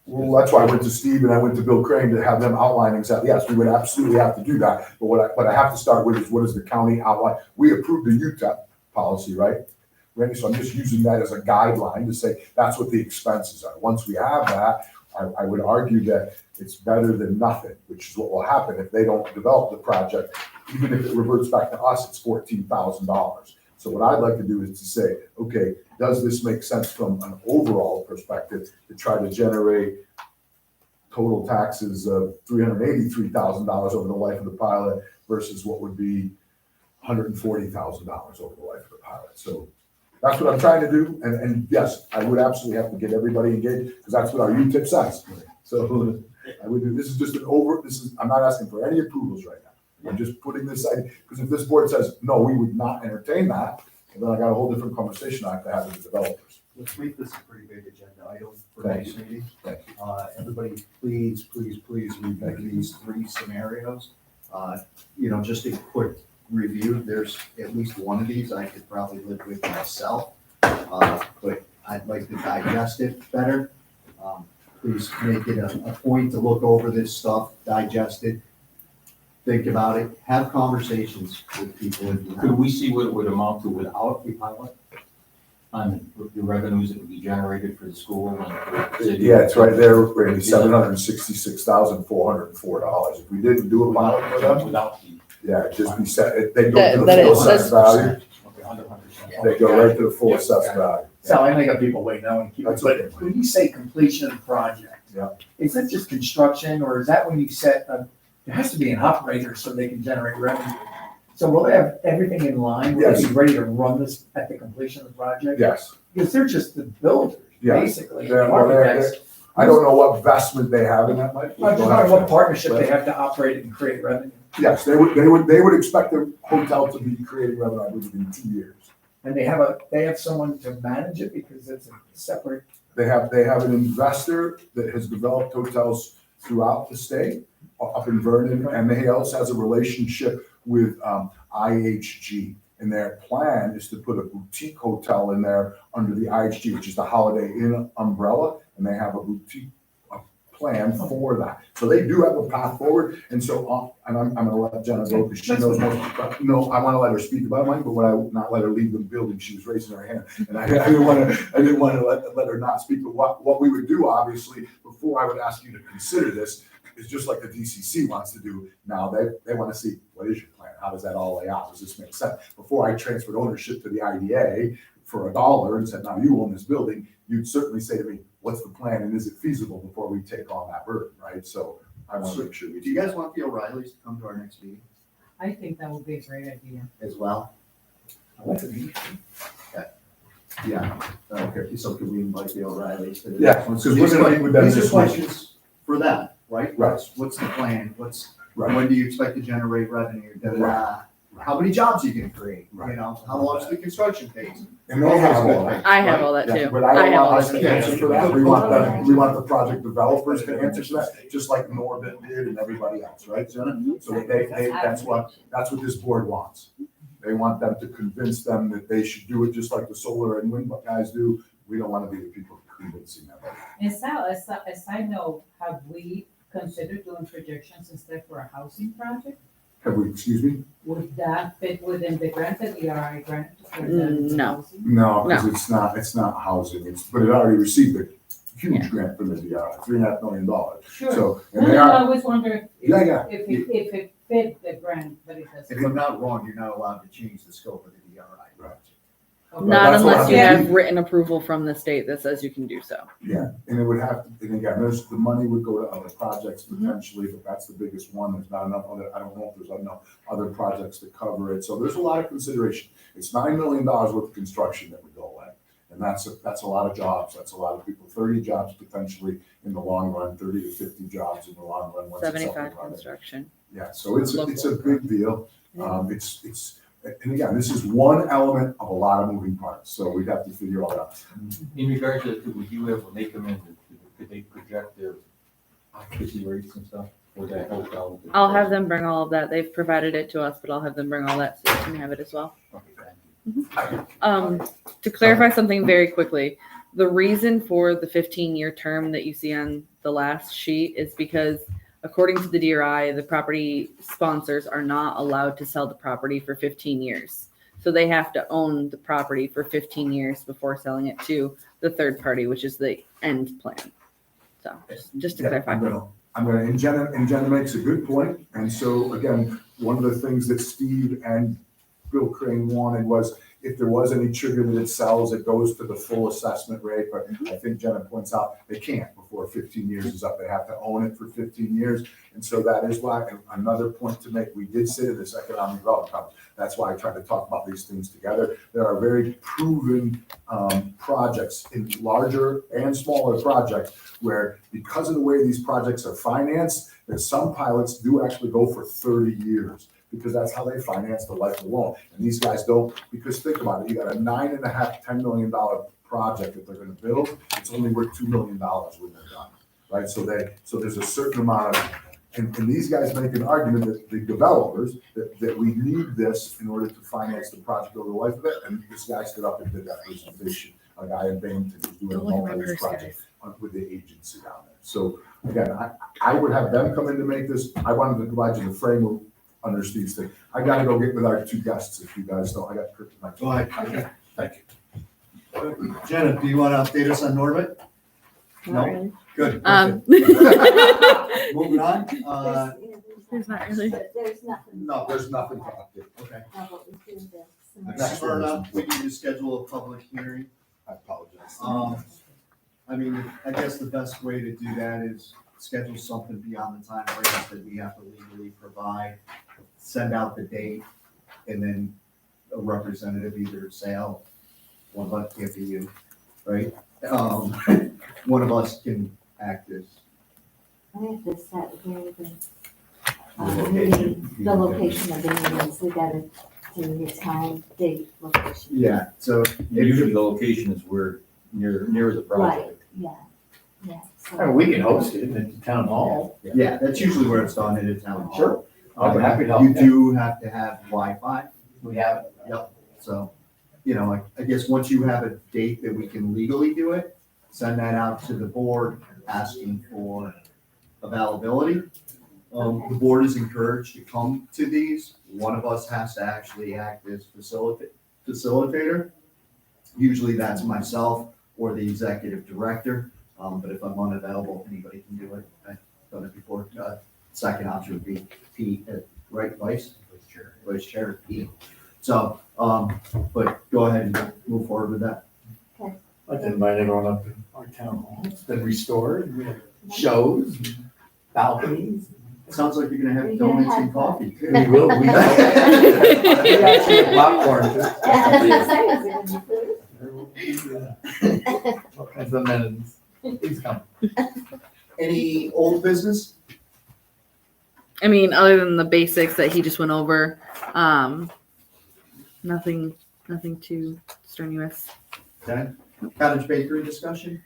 Speaker 1: Well, that's why I went to Steve and I went to Bill Crane to have them outline exactly. Yes, we would absolutely have to do that. But what I have to start with is, what is the county outline? We approved the UTEP policy, right? Randy, so I'm just using that as a guideline to say that's what the expenses are. Once we have that, I would argue that it's better than nothing, which is what will happen if they don't develop the project. Even if it reverts back to us, it's $14,000. So what I'd like to do is to say, okay, does this make sense from an overall perspective to try to generate total taxes of $383,000 over the life of the pilot versus what would be $140,000 over the life of the pilot? So that's what I'm trying to do. And yes, I would absolutely have to get everybody engaged because that's what our UTIP says. So I would do, this is just I'm not asking for any approvals right now. I'm just putting this side, because if this board says, no, we would not entertain that, then I got a whole different conversation I have to have with the developers.
Speaker 2: Let's make this a pretty big agenda item for
Speaker 1: Thank
Speaker 2: next meeting.
Speaker 1: Thank
Speaker 2: Everybody, please review these three scenarios. Just a quick review. There's at least one of these I could probably live with myself, but I'd like to digest it better. Please make it a point to look over this stuff, digest it, think about it, have conversations with people.
Speaker 8: Could we see what it would amount to without the pilot? On the revenues that would be generated for the school and for the city?
Speaker 1: Yeah, it's right there, Randy, $766,404. If we didn't do a pilot for them,
Speaker 8: Without the.
Speaker 1: yeah, it'd just be set, they go to the
Speaker 10: That
Speaker 1: full
Speaker 10: it says-
Speaker 1: assessed value.
Speaker 8: Okay, under 100%.
Speaker 1: They go right to the full assessed value.
Speaker 9: So I got people waiting now and keep,
Speaker 1: That's
Speaker 9: but
Speaker 1: okay.
Speaker 9: when you say completion of the project,
Speaker 1: Yeah.
Speaker 9: is that just construction, or is that when you set there has to be an operator so they can generate revenue? So will they have everything in line? Will they
Speaker 1: Yes.
Speaker 9: be ready to run this at the completion of the project?
Speaker 1: Yes.
Speaker 9: Because they're just the builders,
Speaker 1: Yeah.
Speaker 9: basically.
Speaker 1: They're-
Speaker 9: Architects.
Speaker 1: I don't know what investment they have in that, Mike.
Speaker 9: I'm just wondering what partnership they have to operate and create revenue.
Speaker 1: Yes, they would expect the hotel to be creating revenue, I believe, in 2 years.
Speaker 9: And they have someone to manage it because it's a separate.
Speaker 1: They have an investor that has developed hotels throughout the state, up in Vernon, and he also has a relationship with IHG. And their plan is to put a boutique hotel in there under the IHG, which is the Holiday Inn umbrella, and they have a boutique plan for that. So they do have a path forward, and so, and I'm gonna let Jenna go because she knows more. No, I wanna let her speak about money, but when I not let her leave the building, she was raising her hand. And I didn't wanna let her not speak, but what we would do, obviously, before I would ask you to consider this, is just like the DCC wants to do now. They wanna see, what is your plan? How does that all lay out? Does this make sense? Before I transferred ownership to the IDA for $1 and said, now you own this building, you'd certainly say to me, what's the plan and is it feasible before we take on that burden, right? So I want to make sure we
Speaker 2: Do you guys want the O'Reillys to come to our next meeting
Speaker 12: I think that would be a great idea.
Speaker 2: as well? Yeah, okay, so could we invite the O'Reillys to the
Speaker 1: Yeah,
Speaker 2: next one? So
Speaker 1: because we're gonna meet with them
Speaker 2: these are
Speaker 1: this week.
Speaker 2: questions for them, right?
Speaker 1: Right.
Speaker 2: What's the plan? What's,
Speaker 1: Right.
Speaker 2: when do you expect to generate revenue?
Speaker 1: Right.
Speaker 2: How many jobs are you gonna create? You
Speaker 1: Right.
Speaker 2: know, how long is the construction phase?
Speaker 1: And they have all that.
Speaker 10: I have all that
Speaker 1: Yeah,
Speaker 10: too.
Speaker 1: but I don't
Speaker 10: have all
Speaker 1: want us
Speaker 10: that
Speaker 1: to
Speaker 10: too.
Speaker 1: answer for that, we want the project developers to answer to that, just like Norbit did and everybody else, right, Jenna? So that's what this board wants. They want them to convince them that they should do it just like the solar and wind guys do. We don't want to be the people convincing them.
Speaker 12: And so, as I know, have we considered doing projections instead for a housing project?
Speaker 1: Have we, excuse me?
Speaker 12: Would that fit within the grant that the RI grant? for the
Speaker 10: No.
Speaker 12: housing?
Speaker 1: No, because it's not housing, but it already received a huge grant from the DRI, $3.5 million.
Speaker 12: Sure.
Speaker 1: So,
Speaker 12: No,
Speaker 1: and they
Speaker 12: no, I
Speaker 1: are,
Speaker 12: was wondering
Speaker 1: Yeah.
Speaker 12: if it fit the grant, but it
Speaker 2: If
Speaker 12: doesn't.
Speaker 2: I'm not wrong, you're not allowed to change the scope of the DRI.
Speaker 1: Right.
Speaker 12: Okay.
Speaker 10: Not
Speaker 1: That's what
Speaker 10: unless
Speaker 1: I'm
Speaker 10: you
Speaker 1: thinking.
Speaker 10: have written approval from the state that says you can do so.
Speaker 1: yeah, and it would have, to. And again, the money would go to other projects potentially, but that's the biggest one. There's not enough other, I don't know if there's enough other projects to cover it. So there's a lot of consideration. It's $9 million worth of construction that would go away. And that's a lot of jobs. That's a lot of people, 30 jobs potentially in the long run, 30 to 50 jobs in the long run. once it's up and
Speaker 10: 75
Speaker 1: running.
Speaker 10: construction.
Speaker 1: Yeah, so it's a big deal. And again, this is one element of a lot of moving parts, so we'd have to figure all that out.
Speaker 8: In regards to, would you have, when they come in, could they project their occupancy rates and stuff? Or that help out?
Speaker 10: I'll have them bring all of that. They've provided it to us, but I'll have them bring all that so you can have it as well.
Speaker 8: Okay, thank you.
Speaker 10: To clarify something very quickly, the reason for the 15-year term that you see on the last sheet is because according to the DRI, the property sponsors are not allowed to sell the property for 15 years. So they have to own the property for 15 years before selling it to the third party, which is the end plan. So just to
Speaker 1: Yeah,
Speaker 10: clarify.
Speaker 1: and Jenna makes a good point. And so again, one of the things that Steve and Bill Crane wanted was if there was any trigger that it sells, it goes to the full assessment rate. But I think Jenna points out they can't before 15 years is up. They have to own it for 15 years. And so that is why, and another point to make, we did sit in this economic development conference. That's why I try to talk about these things together. There are very proven projects in larger and smaller projects where because of the way these projects are financed, that some pilots do actually go for 30 years. Because that's how they finance the life of the loan. And these guys don't, because think about it, you got a $9.5–10 million project that they're gonna build, it's only worth $2 million when they're done, right? So there's a certain amount of, and these guys make an argument that the developers, that we need this in order to finance the project over the life of it. And this guy stood up and did that presentation, a guy in Binghamton who's doing a multi-use project with the agency down there. So again, I would have them come in to make this, I wanted to provide you the framework under Steve's thing. I gotta go get with our two guests if you guys don't. I got kryptonite.
Speaker 2: Go ahead.
Speaker 1: Thank you.
Speaker 2: Jenna, do you want to update us on Norbit? No? Good. perfect. Moving on,
Speaker 10: There's not really.
Speaker 4: There's nothing.
Speaker 1: No, there's nothing to update.
Speaker 2: okay.
Speaker 4: No, but we do this.
Speaker 2: Next burn up, we need to schedule a public hearing.
Speaker 1: I apologize.
Speaker 2: I mean, I guess the best way to do that is schedule something beyond the time frames that we have to legally provide, send out the date, and then a representative either say, oh, one of us can't be you, right? One of us can act as.
Speaker 4: I have to set here
Speaker 1: location.
Speaker 4: the location of the meetings. We gotta do the time, date, location.
Speaker 2: Yeah, so.
Speaker 8: Usually the location is where, near the project.
Speaker 4: Yeah, yeah. so-
Speaker 9: I mean, we can host it at the town hall.
Speaker 2: Yeah, that's usually where it's done, in a town hall.
Speaker 9: Sure. I'm happy to help.
Speaker 2: You do have to have Wi-Fi.
Speaker 9: We have.
Speaker 2: Yep. So, I guess once you have a date that we can legally do it, send that out to the board asking for availability. The board is encouraged to come to these. One of us has to actually act as facilitator. Usually that's myself or the executive director. But if I'm unavailable, anybody can do it. I've done it before. Second option would be Pete, right, vice chair, Pete. So, but go ahead and move forward with that.
Speaker 9: I'd like to invite everyone up to our town hall. It's been restored. We have shows. balconies.
Speaker 2: Sounds like you're gonna have donuts and coffee.
Speaker 9: We will, we actually have popcorn too. All kinds of amenities. Please come.
Speaker 2: Any old business?
Speaker 10: I mean, other than the basics that he just went over, nothing too strenuous.
Speaker 2: Okay. Cottage bakery discussion?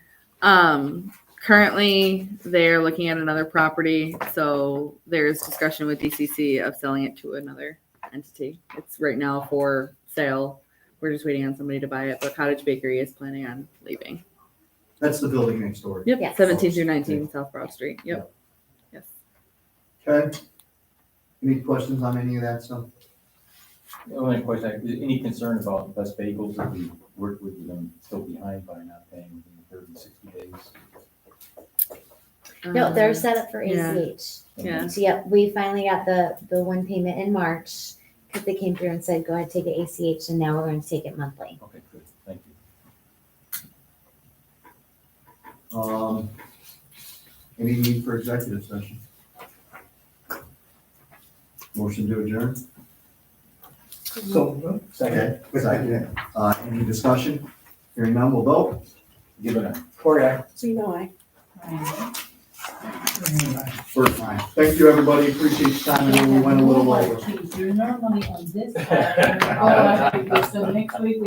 Speaker 10: Currently they're looking at another property, so there's discussion with DCC of selling it to another entity. It's right now for sale. We're just waiting on somebody to buy it, but Cottage Bakery is planning on leaving.
Speaker 2: That's the building next door.
Speaker 10: Yep,
Speaker 4: Yes.
Speaker 10: 17 through 19 South Broad Street. Yep. Yes.
Speaker 2: Okay. Any questions on any of that stuff?
Speaker 8: The only question, is any concern about Best Bagels that we worked with them still behind by not paying within 30, 60 days?
Speaker 4: No, they're set up for
Speaker 10: yeah.
Speaker 4: ACH.
Speaker 10: Yeah.
Speaker 4: So yep, we finally got the one payment in March because they came through and said, go ahead, take it ACH, and now we're going to take it monthly.
Speaker 8: Okay, good, thank you.
Speaker 2: Any need for executive session? Motion to adjourn?
Speaker 9: So, second.
Speaker 2: Okay, second. Any discussion? Hearing none, we'll vote.
Speaker 8: Give it a.
Speaker 9: Correct.
Speaker 6: So you know I.
Speaker 2: First time. Thank you, everybody. Appreciate your time. I know we went a little over.
Speaker 12: You're normally on this side, so next week